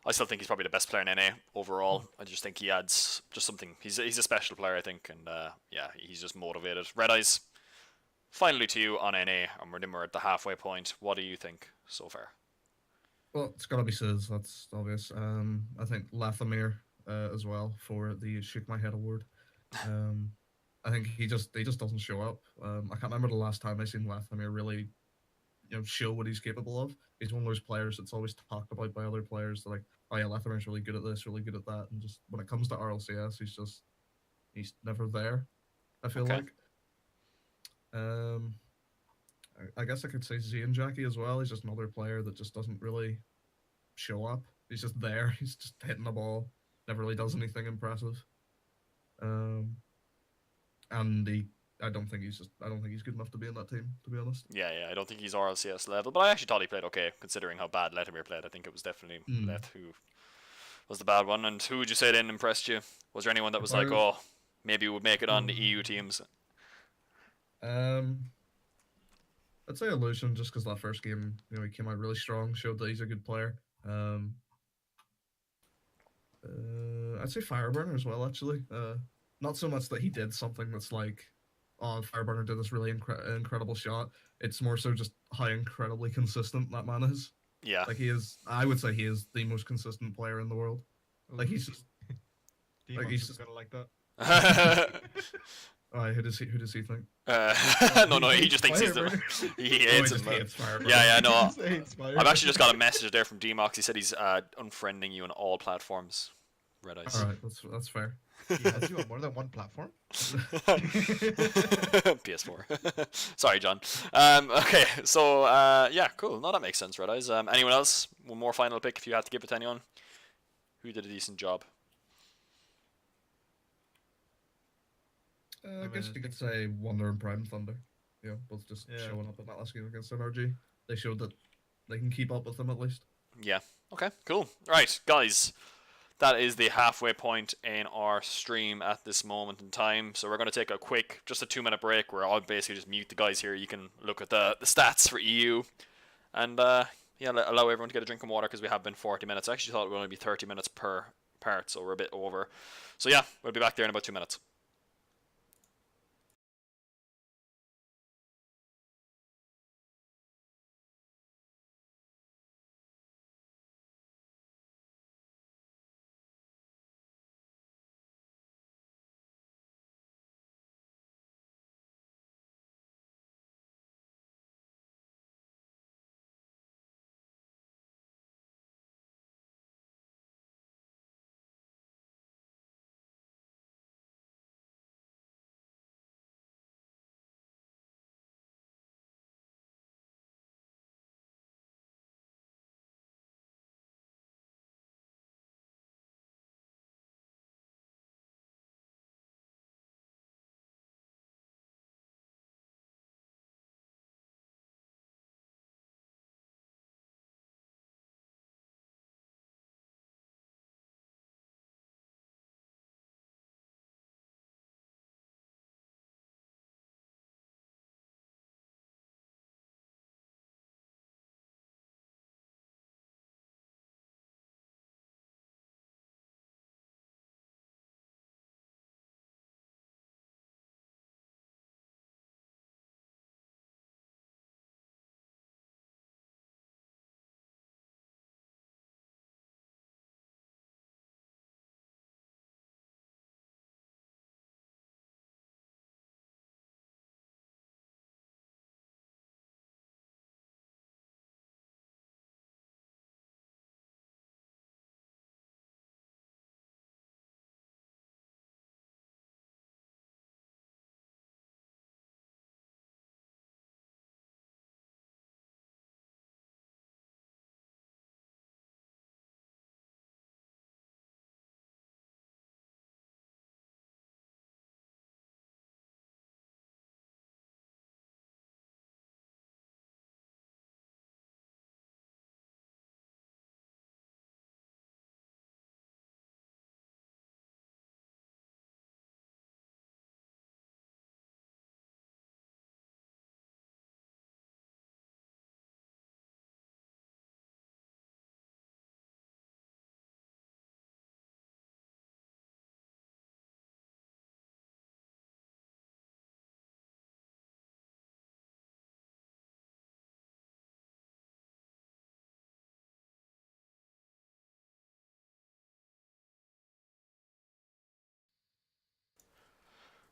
I still think he's probably the best player in NA overall. I just think he adds just something. He's a special player, I think, and yeah, he's just motivated. Redeyes, finally to you on NA, and we're at the halfway point. What do you think so far? Well, it's got to be Sis, that's obvious. I think Lathamir as well for the Shake My Head award. I think he just doesn't show up. I can't remember the last time I seen Lathamir really show what he's capable of. He's one of those players that's always talked about by other players. They're like, oh yeah, Lathamir's really good at this, really good at that, and just when it comes to RLCS, he's never there, I feel like. I guess I could say Z and Jackie as well. He's just another player that just doesn't really show up. He's just there. He's just hitting the ball. Never really does anything impressive. And I don't think he's good enough to be in that team, to be honest. Yeah, I don't think he's RLCS level, but I actually thought he played okay considering how bad Lathamir played. I think it was definitely Let who was the bad one. And who would you say then impressed you? Was there anyone that was like, oh, maybe we would make it on the EU teams? I'd say Aleutian, just because that first game, he came out really strong, showed that he's a good player. I'd say Fireburner as well, actually. Not so much that he did something that's like, oh, Fireburner did this really incredible shot. It's more so just how incredibly consistent that man is. Yeah. Like I would say he is the most consistent player in the world. Like he's just... Demon's just gonna like that. Who does he think? No, he just thinks he's the. Fireburner. He Oh, he hates just him. hates Fireburner. Yeah, no. Just hates I've actually just Fireburner. got a message there from Dmox. He said he's unfriending you on all platforms. Redeyes. All right, that's fair. He has you on more than one platform. PS4. Sorry, John. Okay, so yeah, cool. No, that makes sense, Redeyes. Anyone else? One more final pick if you had to give it to anyone. Who did a decent job? I guess you could say Wonder and Prime Thunder. Yeah, both just showing up in that last game against NRG. They showed that they can keep up with them at least. Yeah. Okay, cool. Right, guys. That is the halfway point in our stream at this moment in time. So we're going to take a quick, just a 2-minute break where I'll basically just mute the guys here. You can look at the stats for EU. And yeah, allow everyone to get a drink of water because we have been 40 minutes. I actually thought it would only be 30 minutes per part, so we're a bit over. So yeah, we'll be back there in about 2 minutes.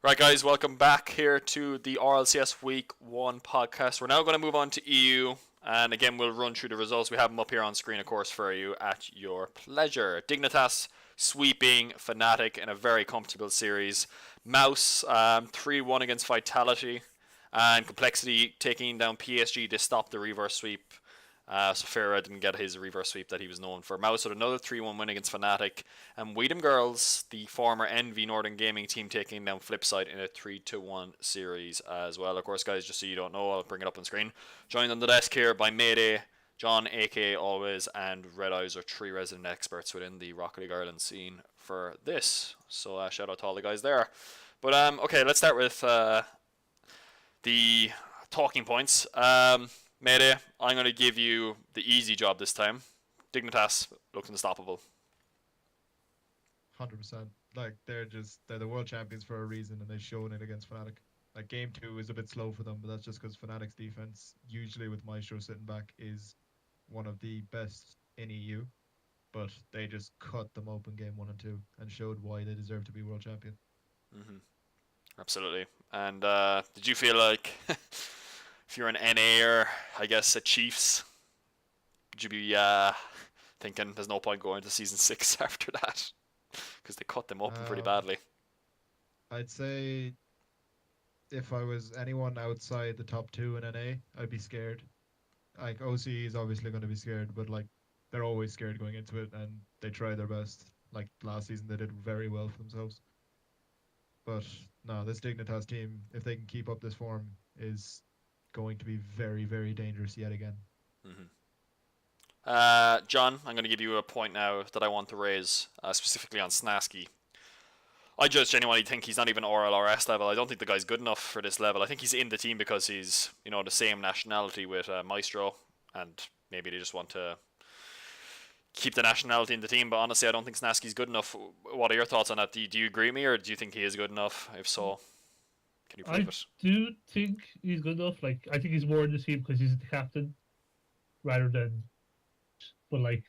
Right, guys, welcome back here to the RLCS Week 1 podcast. We're now going to move on to EU, and again, we'll run through the results. We have them up here on screen, of course, for you at your pleasure. Dignitas sweeping Fnatic in a very comfortable series. Mouse 3-1 against Vitality, and Complexity taking down PSG to stop the reverse sweep. So Farah didn't get his reverse sweep that he was known for. Mouse with another 3-1 win against Fnatic. And Weedham Girls, the former Envy Northern Gaming team, taking down Flipside in a 3-1 series as well. Of course, guys, just so you don't know, I'll bring it up on screen. Joined on the desk here by Mayday, John, aka Always, and Redeyes are 3 resident experts within the Rocket League Ireland scene for this. So shout out to all the guys there. But okay, let's start with the talking points. Mayday, I'm going to give you the easy job this time. Dignitas looks unstoppable. 100%. Like they're the world champions for a reason, and they've shown it against Fnatic. Like game 2 is a bit slow for them, but that's just because Fnatic's defense, usually with Maestro sitting back, is one of the best in EU. But they just cut them open game 1 and 2 and showed why they deserve to be world champion. Mm-hmm. Absolutely. And did you feel like if you're an NA or I guess a Chiefs, would you be thinking there's no point going to season 6 after that because they cut them open pretty Um, badly? I'd say if I was anyone outside the top two in NA, I'd be scared. Like OCE is obviously going to be scared, but like they're always scared going into it, and they try their best. Like last season, they did very well for themselves. But no, this Dignitas team, if they can keep up this form, is going to be very, very dangerous yet again. Mm-hmm. John, I'm going to give you a point now that I want to raise, specifically on Snasky. I just genuinely think he's not even RLRS level. I don't think the guy's good enough for this level. I think he's in the team because he's, the same nationality with Maestro, and maybe they just want to keep the nationality in the team. But honestly, I don't think Snasky's good enough. What are your thoughts on that? Do you agree with me, or do you think he is good enough? If so, can you prove I it? do think he's good enough. Like, I think he's more in the team because he's the captain rather than. But like,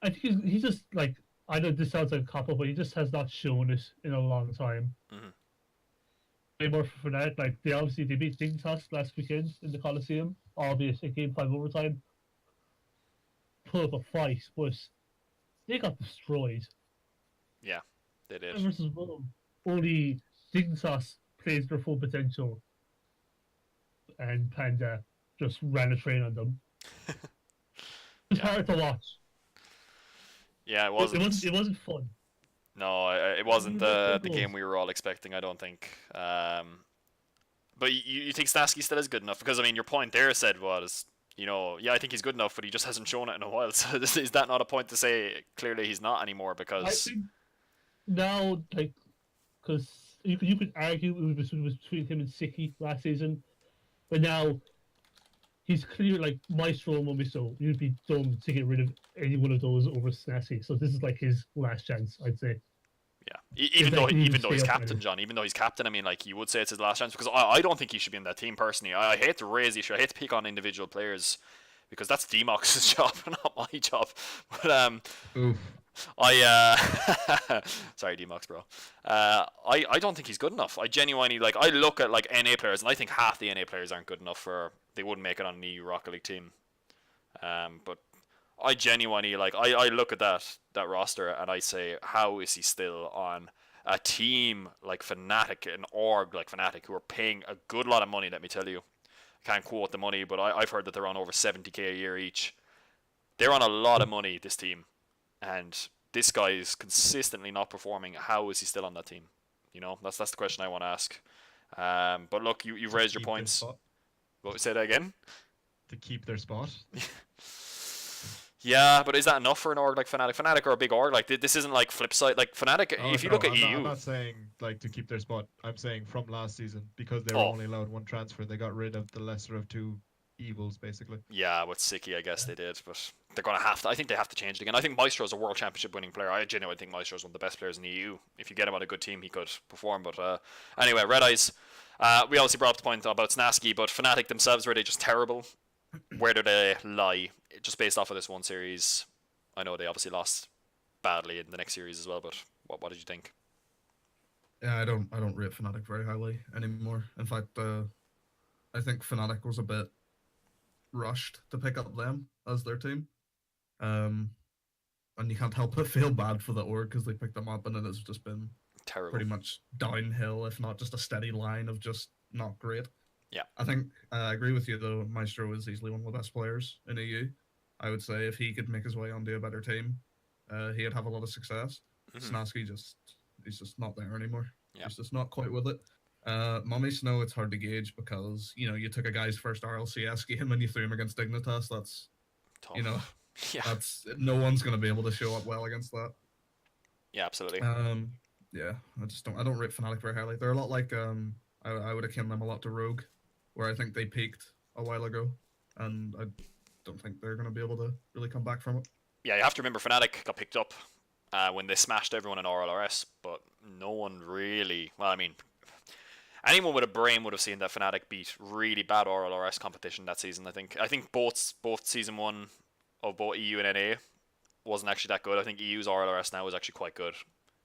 I think he's just like. I know this sounds like a cop out, but he just has not shown it in a long time. Mm-hmm. Way more for that. Like they beat Dignitas last weekend in the Coliseum, albeit a game 5 overtime. Put up a fight, but they got destroyed. Yeah, they did. Versus only Dignitas plays their full potential, and Panda just ran a train on them. It's hard to watch. Yeah, it wasn't. It wasn't fun. No, it wasn't the game we were all expecting, I don't think. But you think Snasky still is good enough? Because, I mean, your point there said was, yeah, I think he's good enough, but he just hasn't shown it in a while. So is that not a point to say clearly he's not anymore? Because I think now, like, because you could argue it was between him and Siki last season, but now he's clear, like, Maestro and Momiso. You'd be dumb to get rid of any one of those over Snasky. So this is like his last chance, I'd say. yeah, even though he's captain, John, even though he's captain, I mean, like, you would say it's his last chance because I don't think he should be in that team personally. I hate to raise the issue. I hate to pick on individual players because that's Demox's job, not my job. But Oof. sorry, Demox, bro. I don't think he's good enough. I genuinely I look at like NA players and I think half the NA players aren't good enough they wouldn't make it on an EU Rocket League team. But I genuinely I look at that roster and I say, how is he still on a team like Fnatic, an org like Fnatic, who are paying a good lot of money? Let me tell you, I can't quote the money, but I've heard that they're on over 70k a year each. They're on a lot of money, this team, and this guy is consistently not performing. How is he still on that team? That's the question I want to ask. But look, you've raised your points. What, say that again? To keep their spot. Yeah, but is that enough for an org like Fnatic? Fnatic are a big org. Like, this isn't like Flipside. Like, Fnatic, if you look at EU... I'm not saying, like, to keep their spot. I'm saying from last season, because they were only allowed one transfer, they got rid of the lesser of two evils, basically. Yeah, with Siki, I guess they did, but they're going to have to... I think they have to change it again. I think Maestro's a World Championship winning player. I genuinely think Maestro's one of the best players in the EU. If you get him on a good team, he could perform. But anyway, Redeyes. We obviously brought up the point about Snasky, but Fnatic themselves, were they just terrible? Where do they lie? Just based off of this one series... I know they obviously lost badly in the next series as well, but what did you think? Yeah, I don't rate Fnatic very highly anymore. In fact, I think Fnatic was a bit rushed to pick up them as their team. And you can't help but feel bad for the org because they picked them up and then it's just been terrible, pretty much downhill, if not just a steady line of just not great. Yeah. I think I agree with you though. Maestro is easily one of the best players in EU. I would say if he could make his way onto a better team, he'd have a lot of success. Mm-hmm. Snasky he's just not there anymore. Yeah. He's just not quite with it. Mummy Snow, it's hard to gauge because you took a guy's first RLCS game and you threw him against Dignitas. That's tough. Yeah. That's no one's gonna be able to show up well against that. Yeah, absolutely. Yeah, I don't rate Fnatic very highly. They're a lot like I would akin them a lot to Rogue, where I think they peaked a while ago, and I don't think they're going to be able to really come back from it. Yeah, you have to remember Fnatic got picked up when they smashed everyone in RLRS, but no one really... Well, I mean, anyone with a brain would have seen that Fnatic beat really bad RLRS competition that season, I think. I think both Season 1 of both EU and NA wasn't actually that good. I think EU's RLRS now is actually quite good,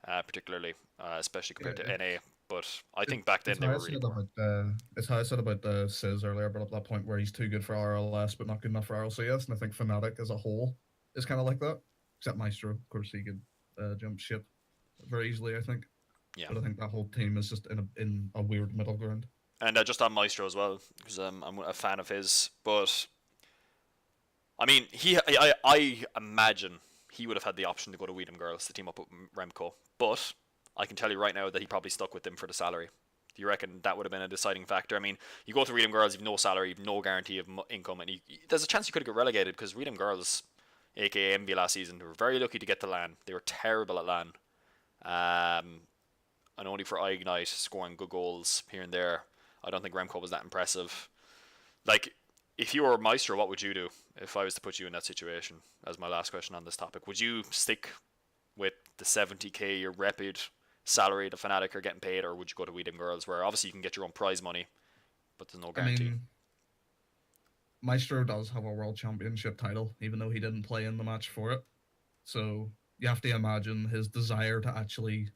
particularly, especially compared to NA. But I think back then It's they how I were really said poor. it's how I said about Sizz earlier, but at that point where he's too good for RLS but not good enough for RLCS, and I think Fnatic as a whole is kind of like that. Except Maestro, of course, he could jump ship very easily, I think. Yeah. But I think that whole team is just in a weird middle ground. And just on Maestro as well, because I'm a fan of his. But I mean, I imagine he would have had the option to go to Weedham Girls to team up with Remco. But I can tell you right now that he probably stuck with them for the salary. Do you reckon that would have been a deciding factor? I mean, you go to Weedham Girls, you've no salary, you've no guarantee of income, and there's a chance you could get relegated because Weedham Girls, aka Envy last season, they were very lucky to get to LAN. They were terrible at LAN. And only for Ignite scoring good goals here and there. I don't think Remco was that impressive. Like, if you were Maestro, what would you do if I was to put you in that situation? As my last question on this topic, would you stick with the 70k your repute salary the Fnatic are getting paid, or would you go to Weedham Girls, where obviously you can get your own prize money, but there's no guarantee? I mean, Maestro does have a world championship title, even though he didn't play in the match for it. So you have to imagine his desire to actually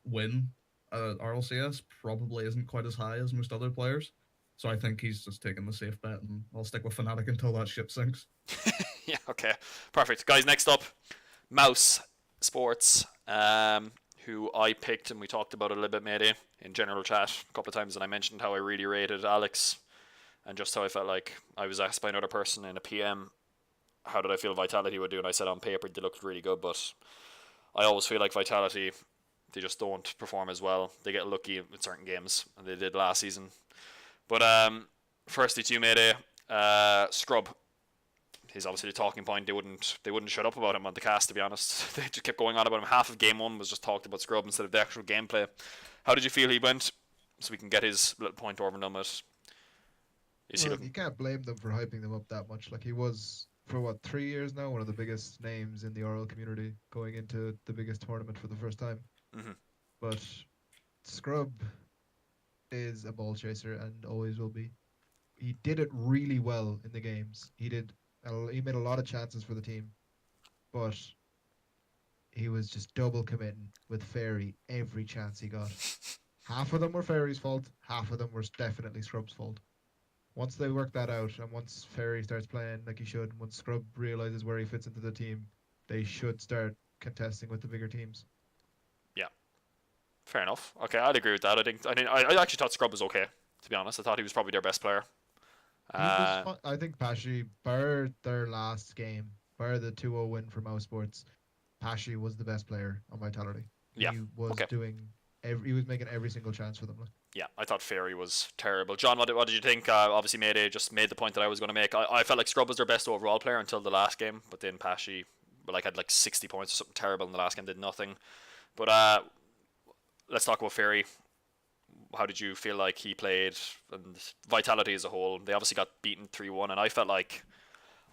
win RLCS probably isn't quite as high as most other players. So I think he's just taking the safe bet, and I'll stick with Fnatic until that ship sinks. Yeah, okay. Perfect. Guys, next up, Mouse Sports, who I picked, and we talked about it a little bit, Mayday, in general chat a couple of times, and I mentioned how I really rated Alex, and just how I felt like I was asked by another person in a PM, how did I feel Vitality would do, and I said on paper they looked really good, but I always feel like Vitality, they just don't perform as well. They get lucky in certain games, and they did last season. But firstly to you, Mayday, Scrub. He's obviously the talking point. They wouldn't shut up about him on the cast, to be honest. They just kept going on about him. Half of game one was just talked about Scrub instead of the actual gameplay. How did you feel he went? So we can get his little point over on it. You can't blame them for hyping them up that much. Like, he was, for 3 years now, one of the biggest names in the RL community, going into the biggest tournament for the first time. Mm-hmm. But Scrub is a ball chaser and always will be. He did it really well in the games. He made a lot of chances for the team, but he was just double committing with Fairy every chance he got. Half of them were Fairy's fault, half of them were definitely Scrub's fault. Once they work that out, and once Fairy starts playing like he should, and once Scrub realizes where he fits into the team, they should start contesting with the bigger teams. Yeah, fair enough. Okay, I'd agree with that. I actually thought Scrub was okay. To be honest, I thought he was probably their best player. I think Pashi, bar their last game, bar the 2-0 win for Mouse Sports, Pashi was the best player on Vitality. Yeah. He was he was making every single chance for them. Yeah, I thought Fairy was terrible. John, what did you think? Obviously, Mayday just made the point that I was going to make. I felt like Scrub was their best overall player until the last game, but then Pashi had 60 points or something terrible in the last game, did nothing. But let's talk about Fairy. How did you feel like he played, and Vitality as a whole? They obviously got beaten 3-1, and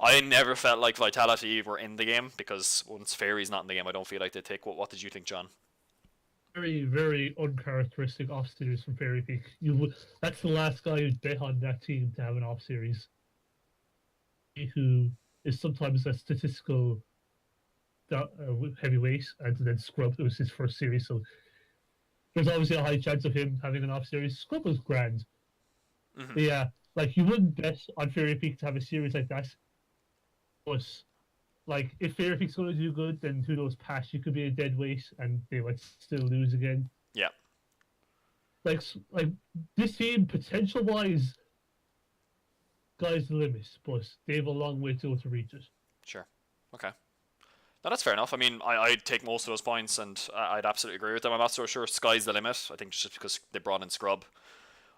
I never felt like Vitality were in the game, because once Fairy's not in the game, I don't feel like they take. What did you think, John? Very, very uncharacteristic off series from Fairy Peak. That's the last guy who'd bet on that team to have an off series. Who is sometimes a statistical heavyweight, and then Scrub, it was his first series, so there's obviously a high chance of him having an off series. Scrub was grand. Mm-hmm. But yeah, you wouldn't bet on Fairy Peak to have a series like that. But if Fairy Peak's going to do good, then who knows, Pash, could be a dead weight and they might still lose again. Yeah. This team, potential wise, guy's the limit, but they have a long way to go to reach it. Sure. Okay. No, that's fair enough. I mean, I'd take most of those points, and I'd absolutely agree with them. I'm not so sure sky's the limit. I think just because they brought in Scrub.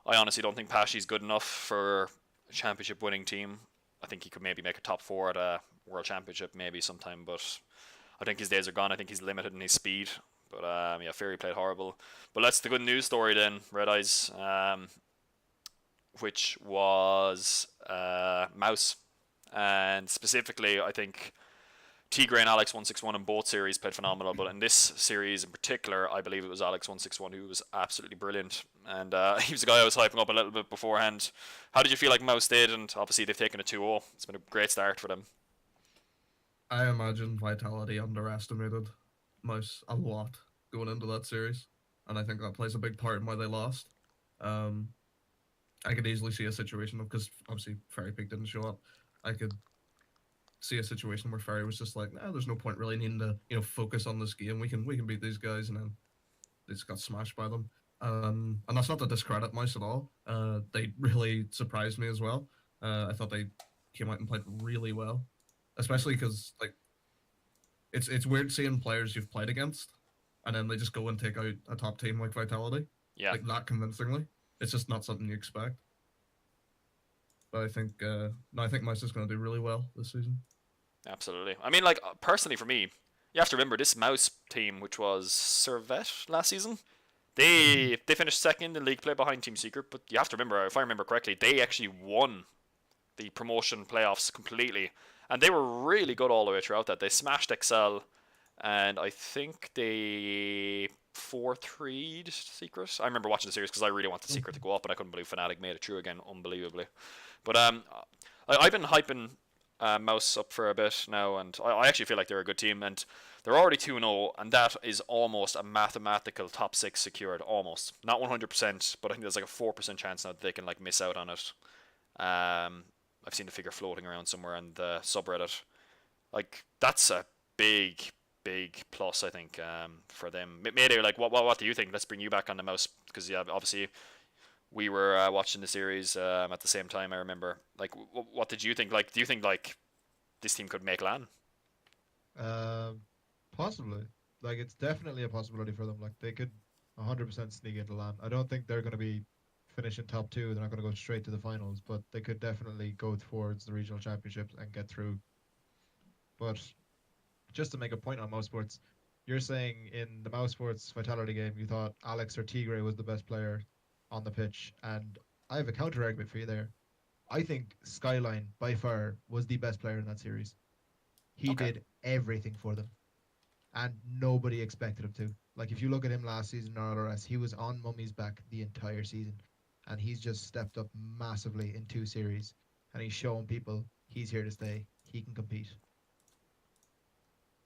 I honestly don't think Pashi's good enough for a championship winning team. I think he could maybe make a top 4 at a World Championship maybe sometime, but I think his days are gone. I think he's limited in his speed. But yeah, Fairy played horrible. But that's the good news story then, Redeyes, which was Mouse. And specifically, I think Tigray and Alex 161 in both series played phenomenal, but in this series in particular, I believe it was Alex 161 who was absolutely brilliant. And he was a guy I was hyping up a little bit beforehand. How did you feel like Mouse did? And obviously they've taken a 2-0. It's been a great start for them. I imagine Vitality underestimated Mouse a lot going into that series. and I think that plays a big part in why they lost. I could easily see a situation because obviously Ferry Peak didn't show up. I could see a situation where Ferry was just like, nah, there's no point really needing to focus on this game. We can beat these guys, and then they just got smashed by them. And that's not to discredit Mouse at all. They really surprised me as well. I thought they came out and played really well, especially because like it's weird seeing players you've played against, and then they just go and take out a top team like Vitality, like that convincingly. It's just not something you expect. But I think I think Mouse is going to do really well this season. Absolutely. I mean, like, personally for me, you have to remember this Mouse team, which was Servette last season, they finished second in league play behind Team Secret, but you have to remember, if I remember correctly, they actually won the promotion playoffs completely, and they were really good all the way throughout that. They smashed Excel, and I think they 4-3'd Secret. I remember watching the series because I really wanted Secret to go up, but I couldn't believe Fnatic made it through again, unbelievably. But I've been hyping Mouse up for a bit now, and I actually feel like they're a good team, and they're already 2-0, and that is almost a mathematical top 6 secured, almost. Not 100%, but I think there's like a 4% chance now that they can like miss out on it. I've seen the figure floating around somewhere on the subreddit. Like, that's a big plus, I think, for them. Mayday, like, what do you think? Let's bring you back on the Mouse, because yeah, obviously we were watching the series at the same time, I remember. Like, what did you think? Like, do you think like this team could make LAN? Possibly. Like, it's definitely a possibility for them. Like, they could 100% sneak into LAN. I don't think they're going to be finishing top 2. They're not going to go straight to the finals, but they could definitely go towards the regional championships and get through. But just to make a point on Mouse Sports, you're saying in the Mouse Sports Vitality game, you thought Alex or Tigray was the best player on the pitch, and I have a counter argument for you there. I think Skyline by far was the best player in that series. He did everything for them, and nobody expected him to. Like, if you look at him last season in RLCS, he was on Mummy's back the entire season, and he's just stepped up massively in 2 series, and he's showing people he's here to stay. He can compete.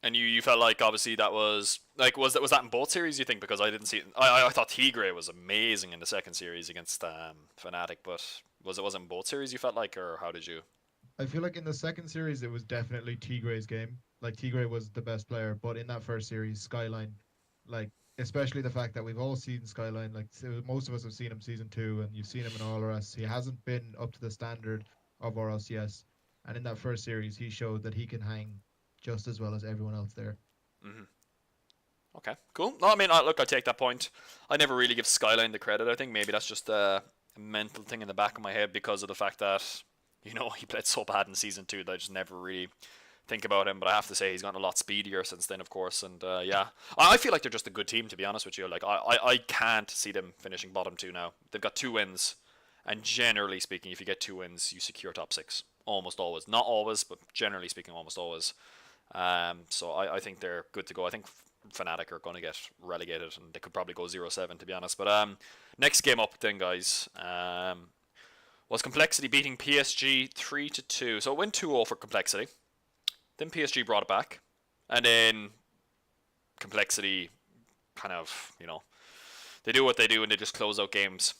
And you felt like obviously that was like was that in both series, you think? Because I didn't see it. I thought Tigray was amazing in the second series against Fnatic, but was it in both series you felt like, or how did you? I feel like in the second series it was definitely Tigray's game. Like, Tigray was the best player, but in that first series, Skyline, like, especially the fact that we've all seen Skyline, like most of us have seen him season 2, and you've seen him in RLCS. He hasn't been up to the standard of RLCS, and in that first series he showed that he can hang just as well as everyone else there. Okay, cool. No, I mean, look, I take that point. I never really give Skyline the credit. I think maybe that's just a mental thing in the back of my head because of the fact that, he played so bad in season 2 that I just never really think about him. But I have to say he's gotten a lot speedier since then, of course. And yeah, I feel like they're just a good team, to be honest with you. Like, I can't see them finishing bottom 2 now. They've got 2 wins, and generally speaking, if you get 2 wins, you secure top 6 almost always. Not always, but generally speaking, almost always. So I think they're good to go. I think Fnatic are going to get relegated, and they could probably go 0-7, to be honest. But next game up then, guys, was Complexity beating PSG 3-2. So it went 2-0 for Complexity. Then PSG brought it back, and then Complexity kind of, they do what they do, and they just close out games.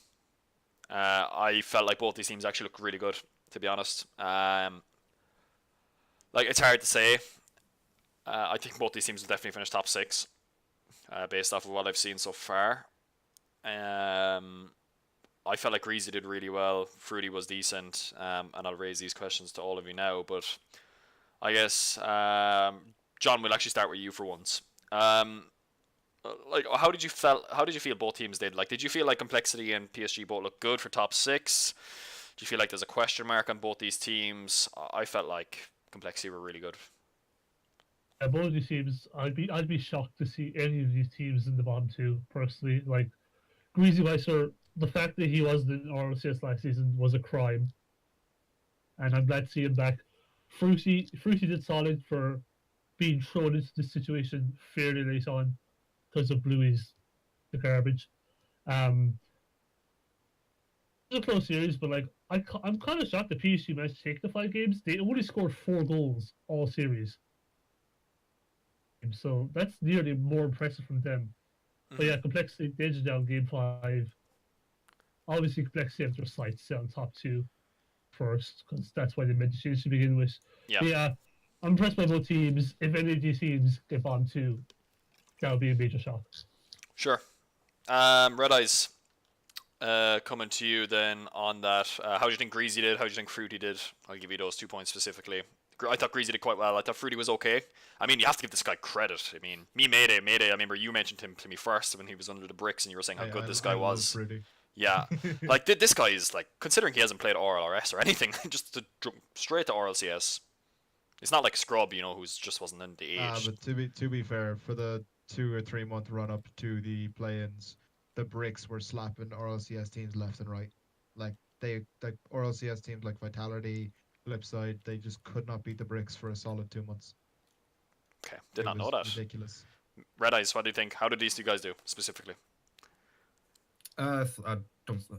I felt like both these teams actually looked really good, to be honest. Like, it's hard to say. I think both these teams will definitely finish top 6, based off of what I've seen so far. I felt like Greasy did really well. Fruity was decent, and I'll raise these questions to all of you now. But I guess, John, we'll actually start with you for once. Like, how did you feel both teams did? Like, did you feel like Complexity and PSG both looked good for top 6? Do you feel like there's a question mark on both these teams? I felt like Complexity were really good. Both of these teams, I'd be shocked to see any of these teams in the bottom 2, personally. Like, Greasy Weiser, the fact that he wasn't in RLCS last season was a crime, and I'm glad to see him back. Fruity did solid for being thrown into this situation fairly late on because of Bluey's the garbage. It was a close series, but like I'm kind of shocked that PSG managed to take the 5 games. They only scored 4 goals all series. So that's nearly more impressive from them. But yeah, Complexity they edged down game 5. Obviously, Complexity have their sights set on top 2 first, because that's why they made the change to begin with. Yeah, But yeah, I'm impressed by both teams. If any of these teams get bottom 2, that would be a major shock. sure. Redeyes, coming to you then on that. How do you think Greasy did? How do you think Fruity did? I'll give you those 2 points specifically. I thought Greasy did quite well. I thought Fruity was okay. I mean, you have to give this guy credit. I mean, Mayday. I remember you mentioned him to me first when he was under the bricks, and you were saying how good this guy was. Fruity. Yeah, like this guy is like, considering he hasn't played RLRS or anything, just to jump straight to RLCS. It's not like Scrub, who's just wasn't in the age. But to be fair, for the 2 or 3 month run up to the play-ins, the bricks were slapping RLCS teams left and right. Like RLCS teams like Vitality, Flipside, they just could not beat the bricks for a solid 2 months. Okay, did not know that. Ridiculous. Redeyes, what do you think? How did these 2 guys do specifically? I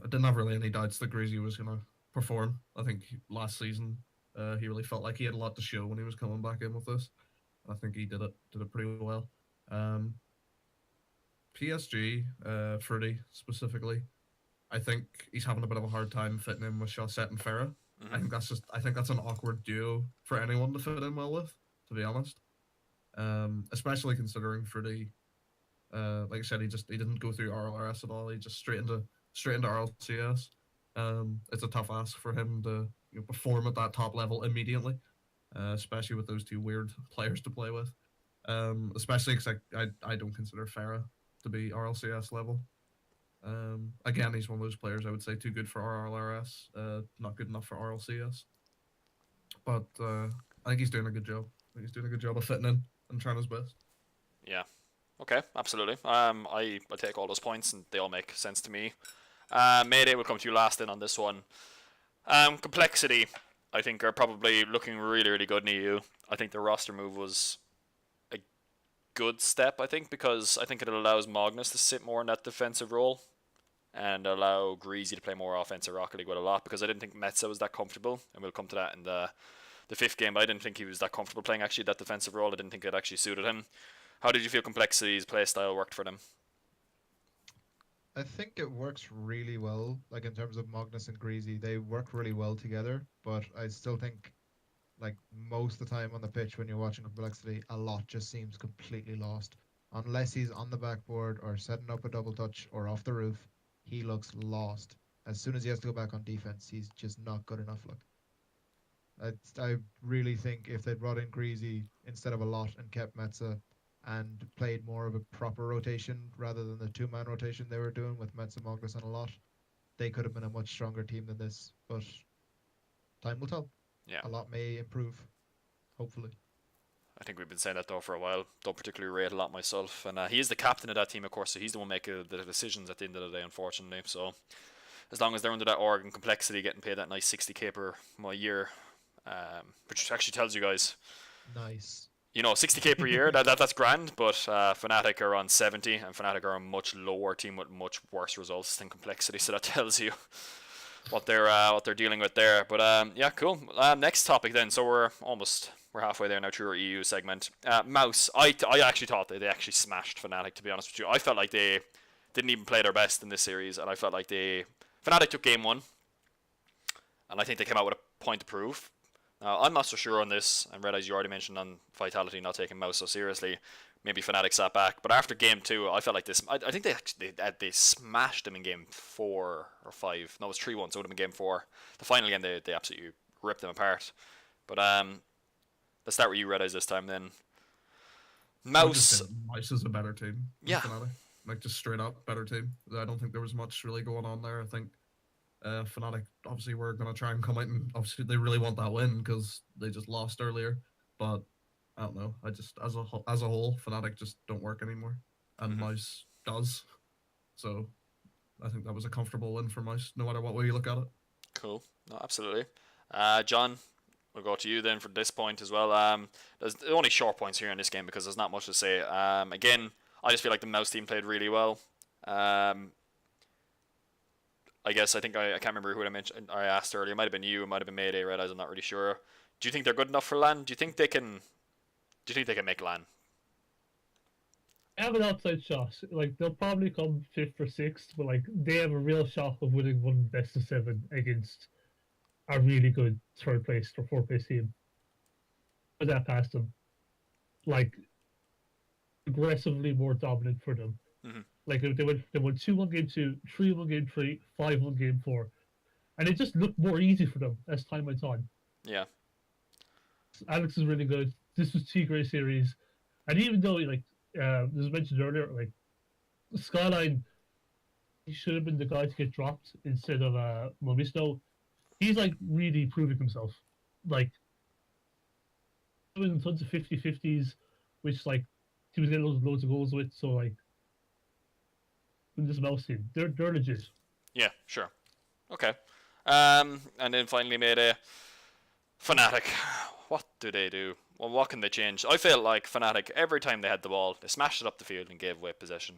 didn't have really any doubts that Greasy was going to perform. I think last season he really felt like he had a lot to show when he was coming back in with this. I think he did it pretty well. PSG, Fruity specifically, I think he's having a bit of a hard time fitting in with Chaussette and Farah. Mm-hmm. I think that's an awkward duo for anyone to fit in well with, to be honest. Especially considering Fruity, like I said, he didn't go through RLRS at all. He just straight into RLCS. It's a tough ask for him to perform at that top level immediately, especially with those 2 weird players to play with. Especially because I don't consider Farah to be RLCS level. Again, he's one of those players I would say too good for RLRS, not good enough for RLCS. But I think he's doing a good job. I think he's doing a good job of fitting in and trying his best. Yeah. Okay, absolutely. I take all those points and they all make sense to me. Mayday will come to you last in on this one. Complexity, I think, are probably looking really, really good in EU. I think the roster move was a good step, I think, because I think it allows Magnus to sit more in that defensive role and allow Greasy to play more offensive Rocket League with a lot, because I didn't think Metza was that comfortable, and we'll come to that in the 5th game, but I didn't think he was that comfortable playing actually that defensive role. I didn't think it actually suited him. How did you feel Complexity's play style worked for them? I think it works really well. Like in terms of Magnus and Greasy, they work really well together. But I still think, like most of the time on the pitch when you're watching Complexity, a lot just seems completely lost. Unless he's on the backboard or setting up a double touch or off the roof, he looks lost. As soon as he has to go back on defense, he's just not good enough. I really think if they'd brought in Greasy instead of a lot and kept Metza and played more of a proper rotation rather than the 2-man rotation they were doing with Metza, Magnus and a lot, they could have been a much stronger team than this. But time will tell. Yeah. A lot may improve, hopefully. I think we've been saying that though for a while. Don't particularly rate a lot myself, and he is the captain of that team, of course, so he's the one making the decisions at the end of the day, unfortunately. So as long as they're under that org and Complexity getting paid that nice 60k per year, which actually tells you guys, nice. 60k per year, that's grand, but Fnatic are on 70, and Fnatic are a much lower team with much worse results than Complexity, so that tells you what they're dealing with there. But yeah, cool. Next topic then. So we're halfway there now through our EU segment. Mouse, I actually thought they actually smashed Fnatic, to be honest with you. I felt like they didn't even play their best in this series, and I felt like Fnatic took game 1, and I think they came out with a point to prove. Now, I'm not so sure on this, and Redeyes, you already mentioned on Vitality not taking Mouse so seriously. Maybe Fnatic sat back, but after game 2, I felt like this. I think they smashed them in game 4 or 5. No, it was 3-1, so it would have been game 4. The final game, they absolutely ripped them apart. But let's start with you, Redeyes, this time then. Mouse is a better team. Yeah. Fnatic. Like, just straight up better team. I don't think there was much really going on there. I think Fnatic, obviously, we're going to try and come out, and obviously they really want that win because they just lost earlier. But I don't know. I just, as a whole, Fnatic just don't work anymore, and Mouse does. So I think that was a comfortable win for Mouse, no matter what way you look at it. Cool. No, absolutely. John, we'll go to you then for this point as well. There's only short points here in this game because there's not much to say. Again, I just feel like the Mouse team played really well. I guess I can't remember who I asked earlier. It might have been you, it might have been Mayday, Redeyes, I'm not really sure. Do you think they're good enough for LAN? Do you think they can make LAN? have an outside shot. Like they'll probably come fifth or sixth, but like they have a real shot of winning one best of seven against a really good third place or fourth place team. Put that past them. Like aggressively more dominant for them. Mm-hmm. Like they won 2-1 game two, 3-1 game three, 5-1 game four. And it just looked more easy for them as time went on. Yeah. Alex is really good. This was two great series. And even though like as mentioned earlier, like Skyline, he should have been the guy to get dropped instead of Momisto. He's like really proving himself. Like doing tons of 50-50s, which like he was getting loads of goals with. So like in this mouse team, they're legit. Yeah, sure. Okay. And then finally Mayday. Fnatic. What do they do? Well, what can they change? I feel like Fnatic, every time they had the ball, they smashed it up the field and gave away possession.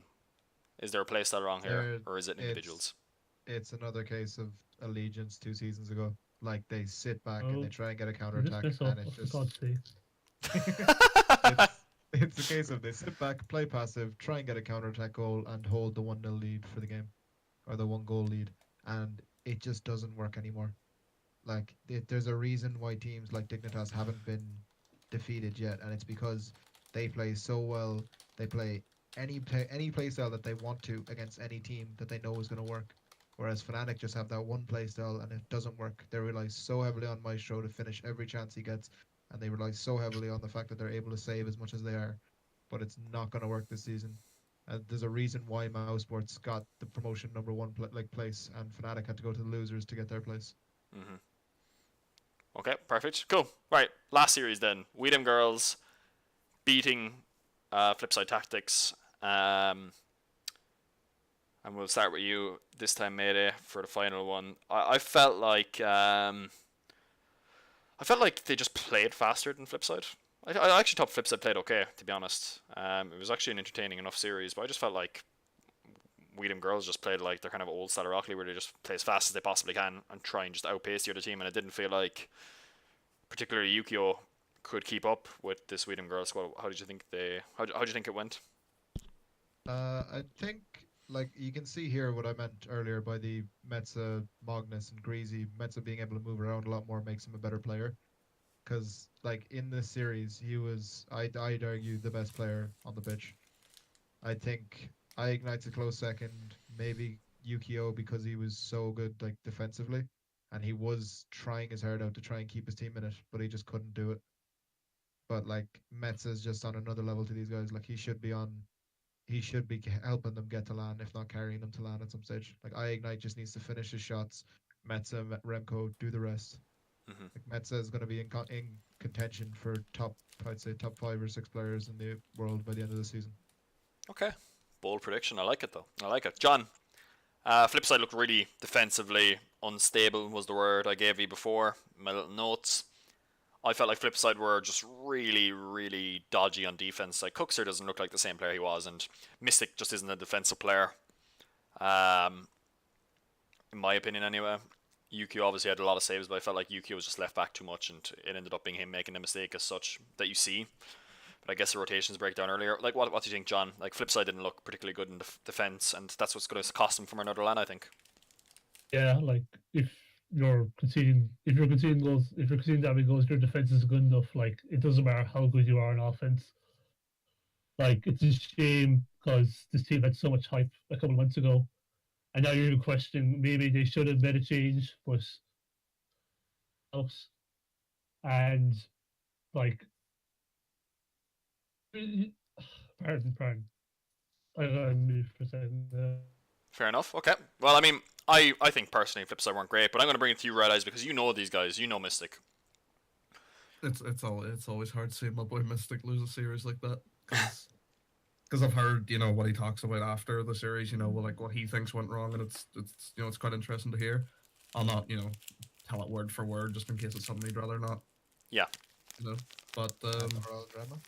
Is there a play style wrong here, or is it individuals? It's another case of Allegiance 2 seasons ago. Like they sit back and Oh, they try and get a counter attack, This and off, it for just God's sake. it's a case of they sit back, play passive, try and get a counter attack goal, and hold the 1-0 lead for the game, or the 1-goal lead, and it just doesn't work anymore. Like there's a reason why teams like Dignitas haven't been defeated yet, and it's because they play so well. They play any play style that they want to against any team that they know is going to work. Whereas Fnatic just have that one play style and it doesn't work. They rely so heavily on Maestro to finish every chance he gets, and they rely so heavily on the fact that they're able to save as much as they are. But it's not going to work this season. And there's a reason why Mousesports got the promotion number one place, and Fnatic had to go to the losers to get their place. Mm-hmm. Okay, perfect. Cool. Right, last series then. Weedham Girls beating Flipside Tactics. And we'll start with you this time, Mayday, for the final one. I felt like they just played faster than Flipside. I actually thought Flipside played okay, to be honest. It was actually an entertaining enough series, but I just felt like Weedham Girls just played like their kind of old style of Rock League, where they just play as fast as they possibly can and try and just outpace the other team. And it didn't feel like, particularly Yukio, could keep up with this Weedham Girls squad. How did you think How did you think it went? I think like you can see here what I meant earlier by the Metza, Magnus, and Greasy. Metza being able to move around a lot more makes him a better player. Because like in this series, he was I'd argue the best player on the pitch. I think Ignite's a close second. Maybe Yukio because he was so good like defensively, and he was trying his heart out to try and keep his team in it, but he just couldn't do it. But like Metza's just on another level to these guys. Like he should be helping them get to land, if not carrying them to land at some stage. Like Ignite just needs to finish his shots. Metza, Remco do the rest. Mm-hmm. Like Metza is going to be in contention for I'd say top 5 or 6 players in the world by the end of the season. Okay, bold prediction. I like it though. I like it. John, Flipside looked really defensively unstable was the word I gave you before. My little notes. I felt like Flipside were just really, really dodgy on defense. Like Cookser doesn't look like the same player he was, and Mystic just isn't a defensive player. In my opinion, anyway. Yukio obviously had a lot of saves, but I felt like Yukio was just left back too much, and it ended up being him making a mistake as such that you see. But I guess the rotations break down earlier. Like, what do you think, John? Like, Flipside didn't look particularly good in defense, and that's what's going to cost them from another LAN, I think. Yeah, like if you're conceding goals, if you're conceding that many goals, your defense is good enough. Like it doesn't matter how good you are on offense. Like it's a shame because this team had so much hype a couple of months ago, and now you're even questioning maybe they should have made a change, but else. And like, pardon. I got moved for a second. Fair enough. Okay. Well, I mean, I think personally Flipside weren't great, but I'm going to bring it to you, Redeyes, because you know these guys. You know Mystic. It's always hard seeing my boy Mystic lose a series like that, because I've heard what he talks about after the series, like what he thinks went wrong, and it's quite interesting to hear. I'll not tell it word for word just in case it's something he'd rather not. Yeah. But Drama.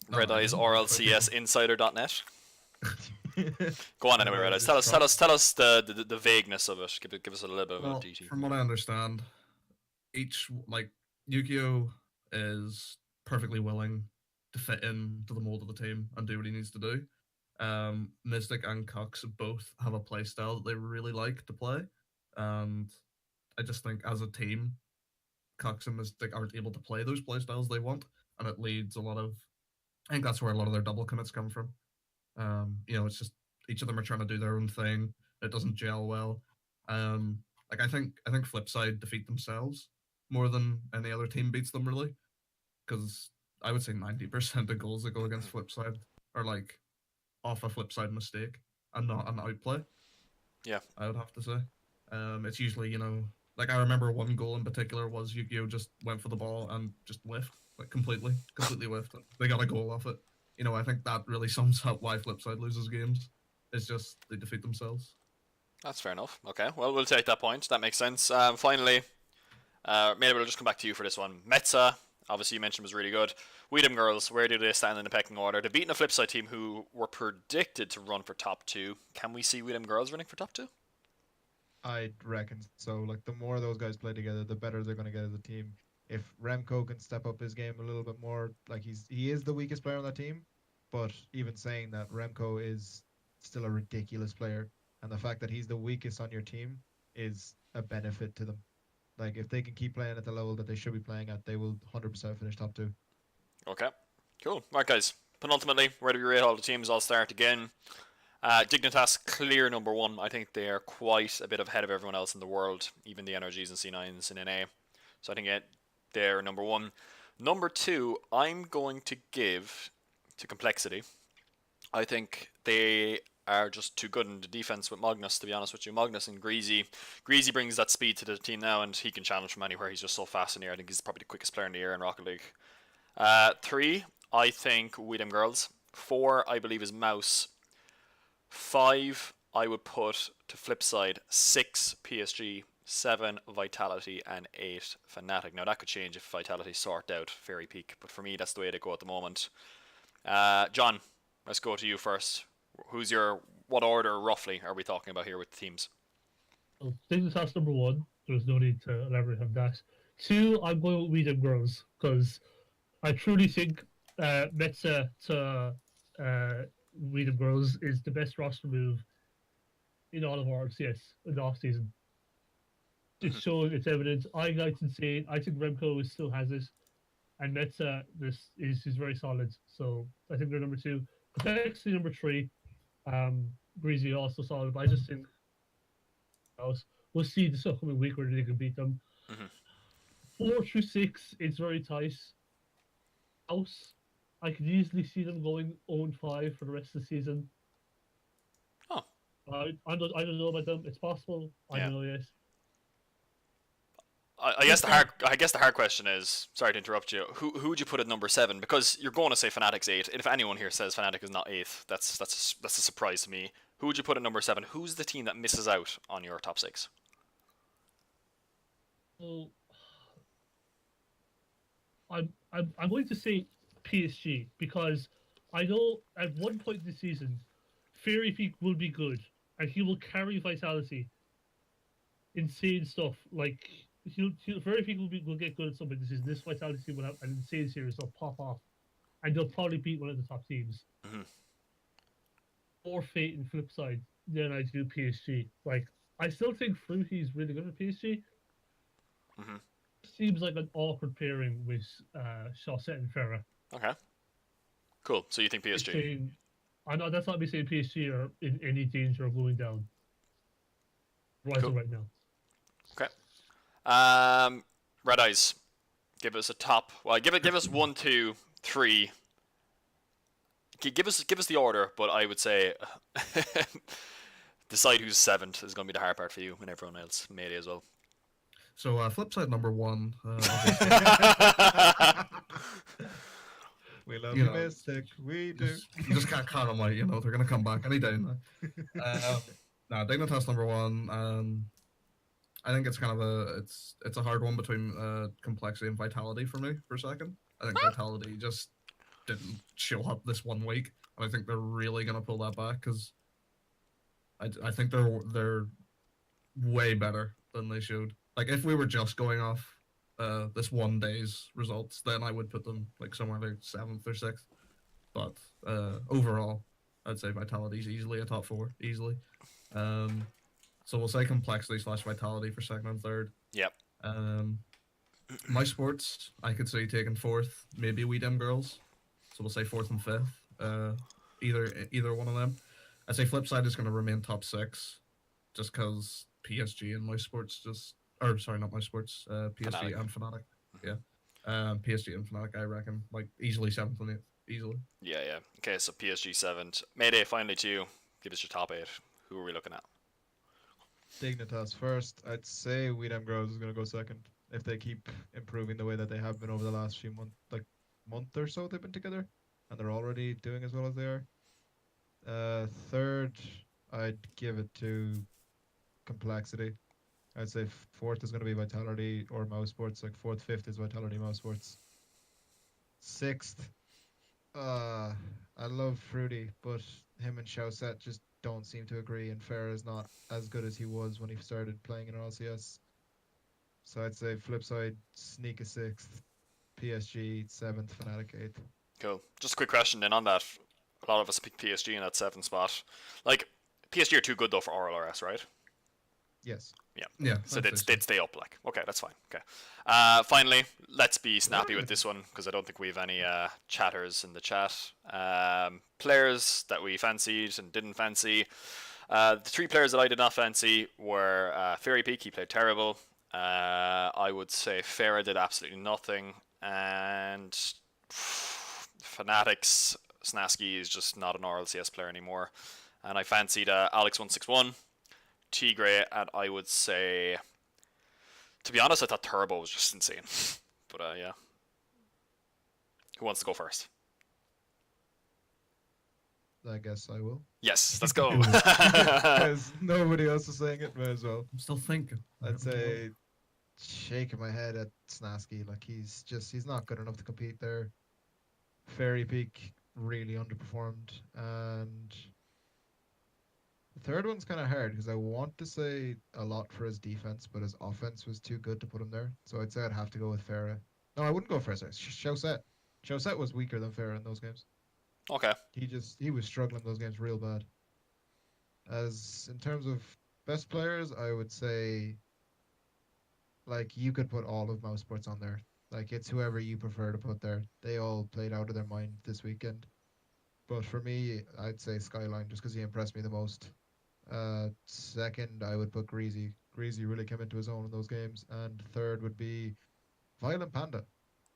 Redeyes RLCS Insider.net. Go on anyway, Redeyes. Tell us the vagueness of it. Give us a little bit of a DT. From what I understand, Yukio is perfectly willing to fit into the mold of the team and do what he needs to do. Mystic and Cox both have a play style that they really like to play, and I just think as a team, Cox and Mystic aren't able to play those play styles they want, and it leads a lot of. I think that's where a lot of their double commits come from. It's just each of them are trying to do their own thing. It doesn't gel well. I think Flipside defeat themselves more than any other team beats them, really, because I would say 90% of goals that go against Flipside are like off a Flipside mistake and not an outplay. Yeah, I would have to say. It's usually, like I remember one goal in particular was Yu-Gi-Oh just went for the ball and just whiffed, like completely whiffed. They got a goal off it. I think that really sums up why Flipside loses games. It's just they defeat themselves. that's fair enough. Okay, well, we'll take that point. That makes sense. Finally, maybe we'll just come back to you for this one. Metza, obviously you mentioned was really good. Weedham Girls, where do they stand in the pecking order? They've beaten a Flipside team who were predicted to run for top 2. Can we see Weedham Girls running for top 2? I reckon so. Like the more those guys play together, the better they're going to get as a team. If Remco can step up his game a little bit more, like he is the weakest player on that team, but even saying that, Remco is still a ridiculous player, and the fact that he's the weakest on your team is a benefit to them. Like if they can keep playing at the level that they should be playing at, they will 100% finish top 2. Okay, cool. Right, guys. Penultimately, where do we rate all the teams? I'll start again. Dignitas, clear number 1. I think they are quite a bit ahead of everyone else in the world, even the NRGs and C9s in NA. So I think they're number 1. Number 2, I'm going to give to Complexity. I think they are just too good in the defense with Magnus, to be honest with you. Magnus and Greasy. Greasy brings that speed to the team now, and he can challenge from anywhere. He's just so fast in the air. I think he's probably the quickest player in the air in Rocket League. 3, I think Weedham Girls. 4, I believe, is Mouse. 5, I would put to Flipside. 6, PSG. 7, Vitality. And 8, Fnatic. Now, that could change if Vitality sort out Fairy Peak, but for me, that's the way they go at the moment. John, let's go to you first. What order, roughly, are we talking about here with the teams? Well, Dignitas number 1. There's no need to elaborate on that. 2, I'm going with Weedham Girls, because I truly think Metza to Weedham Girls is the best roster move in all of RLCS in the off-season. It's showing its evidence. I like Insane. I think Remco still has it. And Metza is very solid. So I think they're number 2. Complexity number 3. Breezy also solid, but I just think we'll see this upcoming week where they can beat them. 4 through 6, it's very tight. House, I could easily see them going 0-5 for the rest of the season. Oh. I don't know about them. It's possible. I don't know yet. I guess the hard question is, sorry to interrupt you, who would you put at number 7? Because you're going to say Fnatic's 8. If anyone here says Fnatic is not 8th, that's a surprise to me. Who would you put at number 7? Who's the team that misses out on your top 6? Well, I'm going to say PSG, because I know at one point this season, Fairy Peak will be good, and he will carry Vitality. Insane stuff, like Fairy Peak will get good at something this season. This Vitality will have an insane series, they'll pop off, and they'll probably beat one of the top teams. Or Fate and Flipside, then I do PSG. Like, I still think Fruity is really good at PSG. Seems like an awkward pairing with Chaussette and Farah. Okay. Cool. So you think PSG? I know that's not me saying PSG are in any danger of going down. Right now. Okay. Redeyes, give us a top. Well, give us 1, 2, 3. Give us the order, but I would say decide who's 7th is going to be the hard part for you and everyone else. Mayday as well. So Flipside number 1. We love Mystic. We do. You just can't count them out. They're gonna come back any day now. Dignitas number 1. I think it's kind of it's a hard one between Complexity and Vitality for me for a second. I think Vitality just didn't show up this one week, and I think they're really gonna pull that back because I think they're way better than they showed. Like if we were just going off this one day's results, then I would put them like somewhere like 7th or 6th. But overall, I'd say Vitality's easily a top 4, easily. So we'll say complexity / vitality for 2nd and 3rd. Yep. My sports, I could say taking 4th, maybe We Dem Girls. So we'll say 4th and 5th. Either one of them. I'd say flip side is going to remain top 6, just because PSG and my sports not my sports. PSG Fnatic. and Fnatic. Yeah. PSG and Fnatic, I reckon, like easily 7th and 8th, easily. Yeah. Okay, so PSG 7th. Mayday, finally to you. Give us your top 8. Who are we looking at? Dignitas first. I'd say We Dem Girls is going to go second if they keep improving the way that they have been over the last few month or so they've been together, and they're already doing as well as they are. Third, I'd give it to Complexity. I'd say 4th is going to be Vitality or Mouse Sports. Like 4th, 5th is Vitality, Mouse Sports. 6th, I love Fruity, but him and Chauset just don't seem to agree, and Farah is not as good as he was when he started playing in RLCS. So I'd say flip side, Sneak a 6th, PSG 7th, Fnatic 8th. Cool. Just a quick question then on that. A lot of us pick PSG in that 7th spot. Like, PSG are too good though for RLRS, right? Yes. Yeah. So I'd say they'd stay up, like. Okay, that's fine. Okay. Finally, let's be snappy with this one, because I don't think we have any chatters in the chat. Players that we fancied and didn't fancy. The 3 players that I did not fancy were Fairy Peak, he played terrible. I would say Farah did absolutely nothing. And Fanatics, Snasky is just not an RLCS player anymore. And I fancied Alex161. Tigre, and I would say, to be honest, I thought Turbo was just insane. But yeah. Who wants to go first? I guess I will. Yes, let's go. Because nobody else is saying it, may as well. I'm still thinking. I'd say shaking my head at Snasky. Like he's not good enough to compete there. Fairy Peak really underperformed, and the third one's kind of hard because I want to say a lot for his defense, but his offense was too good to put him there. So I'd say I'd have to go with Farah. No, I wouldn't go Farah. Chauset. Chauset was weaker than Farah in those games. Okay. He was struggling those games real bad. As in terms of best players, I would say like you could put all of Mouse Sports on there. Like it's whoever you prefer to put there. They all played out of their mind this weekend. But for me, I'd say Skyline just because he impressed me the most. Second, I would put Greasy. Greasy really came into his own in those games. And third would be Violent Panda,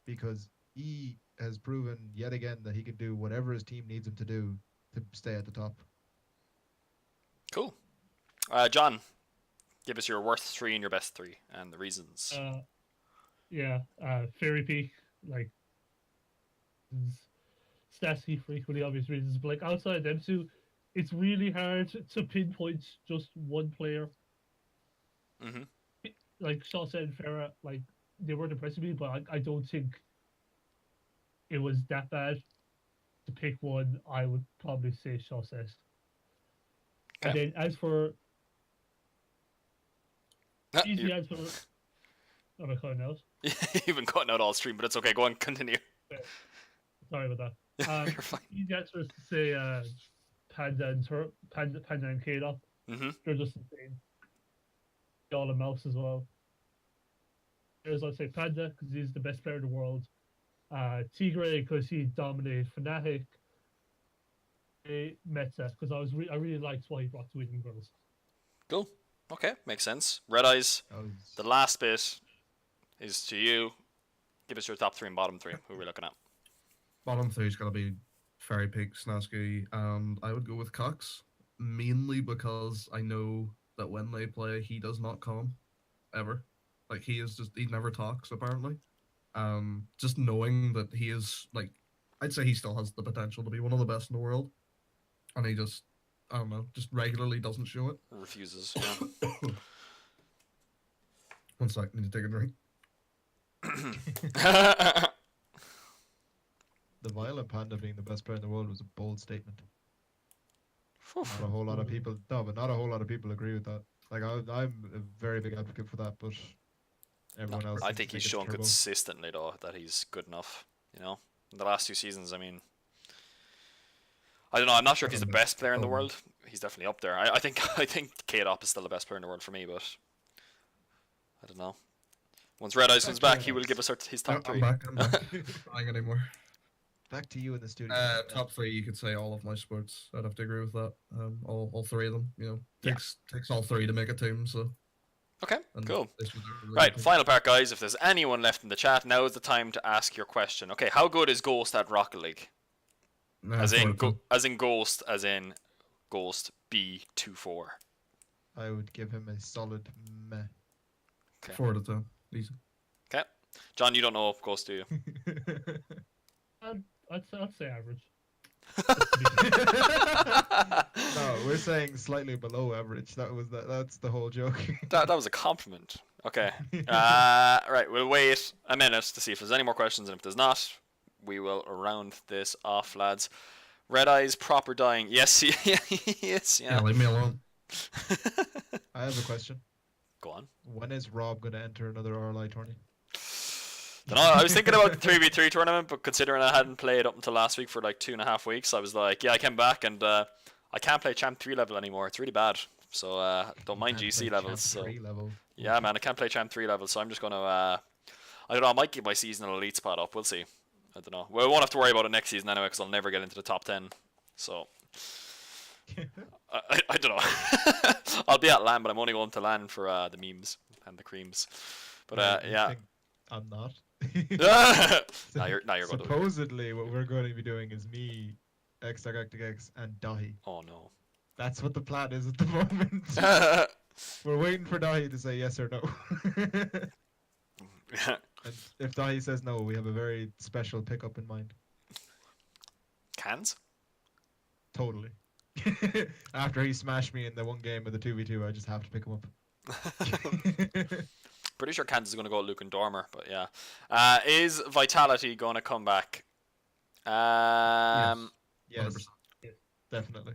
because he has proven yet again that he can do whatever his team needs him to do to stay at the top. Cool. John, give us your worst 3 and your best 3 and the reasons. Fairy Peak, like Stassi for equally obvious reasons, but like outside them two, it's really hard to pinpoint just one player. Mm-hmm. Like Shaw said, Farah, like they weren't impressing me, but I don't think it was that bad. To pick one, I would probably say Shaw says. And then as for easy as for am I cutting out? You've been cutting out all stream, but it's okay. Go on, continue. Sorry about that. You're fine. Easy answer is to say Panda and K-Dot. Mm-hmm. They're just insane. All the mouse as well. There's I'd say Panda because he's the best player in the world. Tigre because he dominated Fnatic. Metza because I really liked what he brought to Winning Girls. Cool. Okay, makes sense. Redeyes, the last bit is to you. Give us your top 3 and bottom 3. Who are we looking at? Bottom 3 is going to be Fairy Peak, Snasky, and I would go with Cox, mainly because I know that when they play, he does not calm, ever. Like, he never talks, apparently. Just knowing that he is, like, I'd say he still has the potential to be one of the best in the world, and he just, I don't know, just regularly doesn't show it. Refuses. Yeah. 1 sec, need to take a drink. The Violent Panda being the best player in the world was a bold statement. Not a whole lot of people, but not a whole lot of people agree with that. Like I'm a very big advocate for that, but Everyone else. I seems think to he's it's shown turbo. consistently though that he's good enough. You know, in the last 2 seasons, I mean, I don't know. I'm not sure if he's the best player in the world. He's definitely up there. I think K-Dop is still the best player in the world for me, but I don't know. Once Redeyes comes back, he will give us his top 3. I'm back. Not lying anymore. Back to you in the studio. Top 3, you could say all of my sports. I'd have to agree with that. All 3 of them. You know, takes all 3 to make a team. So. Okay, And cool. this was a really Right, good final part, guys. If there's anyone left in the chat, now is the time to ask your question. Okay, how good is Ghost at Rocket League? team. As in four Ghost B24. I would give him a solid meh. Okay. 4 out of 10. Easy. Okay. John, you don't know Ghost, do you? I'd say average. No, we're saying slightly below average. That's the whole joke. That was a compliment. Okay. Right, we'll wait a minute to see if there's any more questions, and if there's not, we will round this off, lads. Redeyes proper dying. Yes, yes, Yeah, yeah. leave me alone. I have a question. Go on. When is Rob going to enter another RLI tourney? Dunno, I was thinking about the 3v3 tournament, but considering I hadn't played up until last week for like 2.5 weeks, I was like, yeah, I came back and I can't play Champ 3 level anymore. It's really bad. So don't mind Can't GC play levels. Champ So 3 level. yeah, man, I can't play Champ 3 level. So I'm just gonna, I don't know, I might give my seasonal elite spot up. We'll see. I don't know. Well, we won't have to worry about it next season anyway, because I'll never get into the top 10. So I don't know. I'll be at LAN, but I'm only going to LAN for the memes and the creams. But You yeah. think I'm not. now you're going to. Supposedly, what we're going to be doing is me, X, and Dahi. Oh no. That's what the plan is at the moment. We're waiting for Dahi to say yes or no. And if Dahi says no, we have a very special pickup in mind. Cans? Totally. After he smashed me in the one game of the 2v2, I just have to pick him up. Pretty sure Kansas is going to go Luke and Dormer, but yeah. Is Vitality going to come back? Yes, 100%. definitely.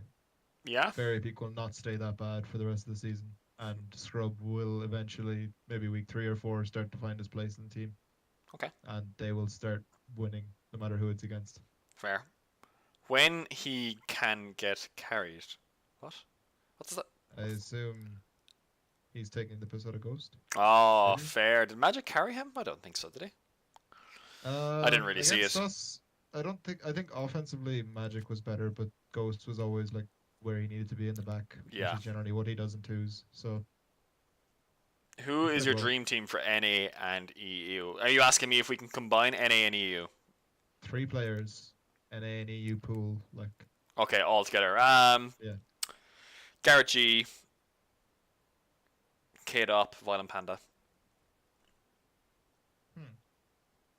Yeah. Fairy Peak will not stay that bad for the rest of the season, and Scrub will eventually, maybe week 3 or 4, start to find his place in the team. Okay. And they will start winning, no matter who it's against. Fair. When he can get carried. What? What's that? I assume he's taking the piss out of Ghost. Oh, Maybe? fair. Did Magic carry him? I don't think so, did he? I didn't really see against it. Us, I think offensively Magic was better, but Ghost was always like where he needed to be in the back. Yeah. Which is generally what he does in twos. So Who is your Well- dream team for NA and EU? Are you asking me if we can combine NA and EU? 3 players, NA and EU pool, like Okay, all together. Yeah. Garrett G, K-Dop, Violent Panda.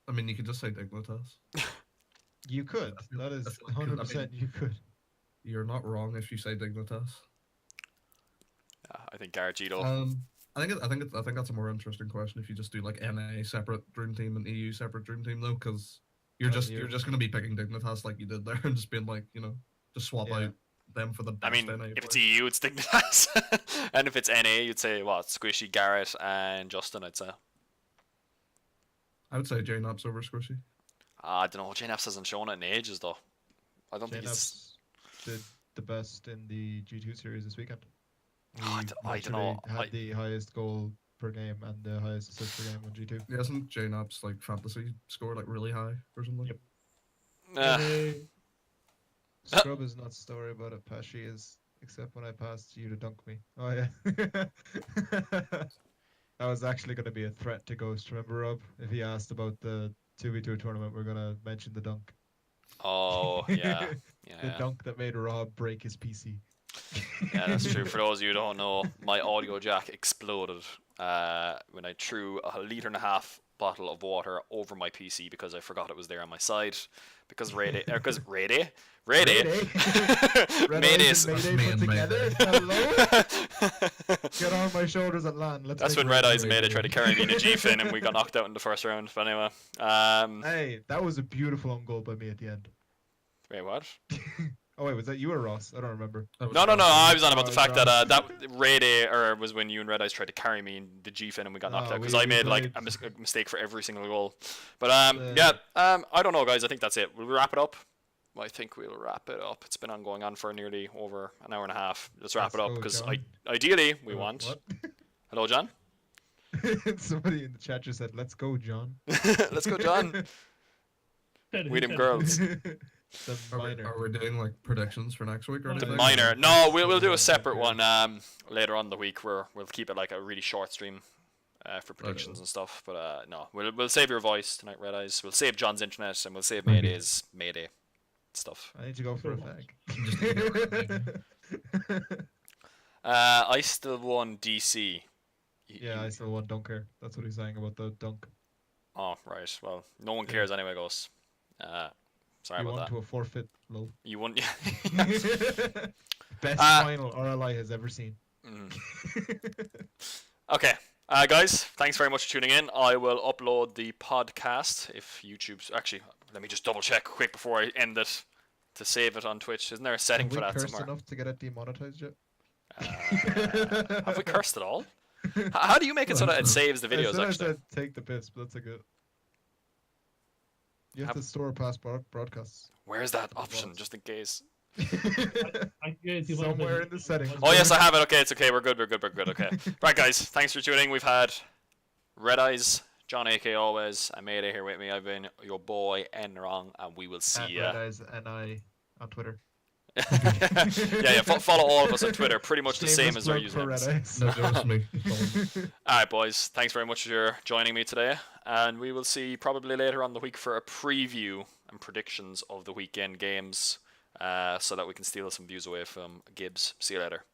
I mean, you could just say Dignitas. you could. I feel- That is I feel like 100% you could. You're not wrong if you say Dignitas. Yeah, I think Garrett G though. I think that's a more interesting question if you just do like NA separate dream team and EU separate dream team though, because you're just gonna be picking Dignitas like you did there and just being like, you know, just swap Yeah. out them for the I best mean, NA if it's player. EU, it's Dignitas. And if it's NA, you'd say, what, Squishy, Garrett, and Justin, I'd say. I would say J-Naps over Squishy. I don't know, JNFs hasn't shown it in ages, though. I don't think he's... JNabs did the best in the G2 series this weekend. I He don't know. literally had the highest goal per game and the highest assist per game on G2. Yeah, isn't J-Naps like fantasy score like really high or something? Yep. Uh, Scrub is not story about it. Pesci is, except when I passed you to dunk me. Oh yeah. That was actually going to be a threat to Ghost. Remember, Rob? If he asked about the 2v2 tournament, we're going to mention the dunk. oh, yeah. The Yeah, dunk that made Rob break his PC. yeah, that's true. For those of you who don't know, my audio jack exploded when I threw a 1.5 litre bottle of water over my PC because I forgot it was there on my side. Because Mayday, Mayday Redeyes and That's Mayday me put and together. Hello? Get on my shoulders and land. Let's That's make when Redeyes and Mayday. Mayday tried to carry me in a G-Fin and we got knocked out in the first round. But anyway, Hey, that was a beautiful own goal by me at the end. wait, what? Oh wait, was that you or Ross? I don't remember. That was No. Ross. I was on about the Oh, fact that Ross. that Rayday, or was when you and Redeyes tried to carry me in the G-Fin and we got knocked No, out because we I made like played- a mistake for every single goal. But Yeah. I don't know, guys. I think that's it. Will we wrap it up? I think we'll wrap it up. It's been going on for nearly over an hour and a half. Let's wrap Let's it up go, because John. ideally we Oh, want. What? Hello, John. Somebody in the chat just said, "Let's go, John." Let's go, John. We them girls. The minor. Are we doing like predictions for next week or The anything? minor. No, we'll do a separate one later on in the week where we'll keep it like a really short stream for predictions and stuff. But no, we'll save your voice tonight, Redeyes. We'll save John's internet and we'll save Maybe. Mayday's Mayday stuff. I need to go for a Just fag. I still won DC. Yeah, I still want Dunker. That's what he's saying about the dunk. Oh, right. Well, no one Yeah. cares anyway, Ghost. Sorry You about won that. to a forfeit, lol. You won. Best Uh, final RLI has ever seen. Mm. Okay. Guys, thanks very much for tuning in. I will upload the podcast if YouTube's... Actually, let me just double check quick before I end it to save it on Twitch. Isn't there a setting Have for we that cursed somewhere? enough to get it demonetized yet? Have we cursed at all? How do you make it so that it saves the I videos, said actually? I said take the piss, but that's a good. You have to store past broadcasts. Where's that option, just in case? I can get you one Somewhere of in the settings. Oh, yes, I have it. Okay, it's okay. We're good. Okay. Right, guys. Thanks for tuning. We've had Redeyes, John AK always, and Mayday here with me. I've been your boy, Enrong, and we will see ya. Redeyes and I on Twitter. yeah. Follow all of us on Twitter. Pretty much the same Shameless as our plug for usernames. Redeyes. No, just me. Alright, boys. Thanks very much for joining me today. And we will see you probably later on the week for a preview and predictions of the weekend games so that we can steal some views away from Gibbs. See you later.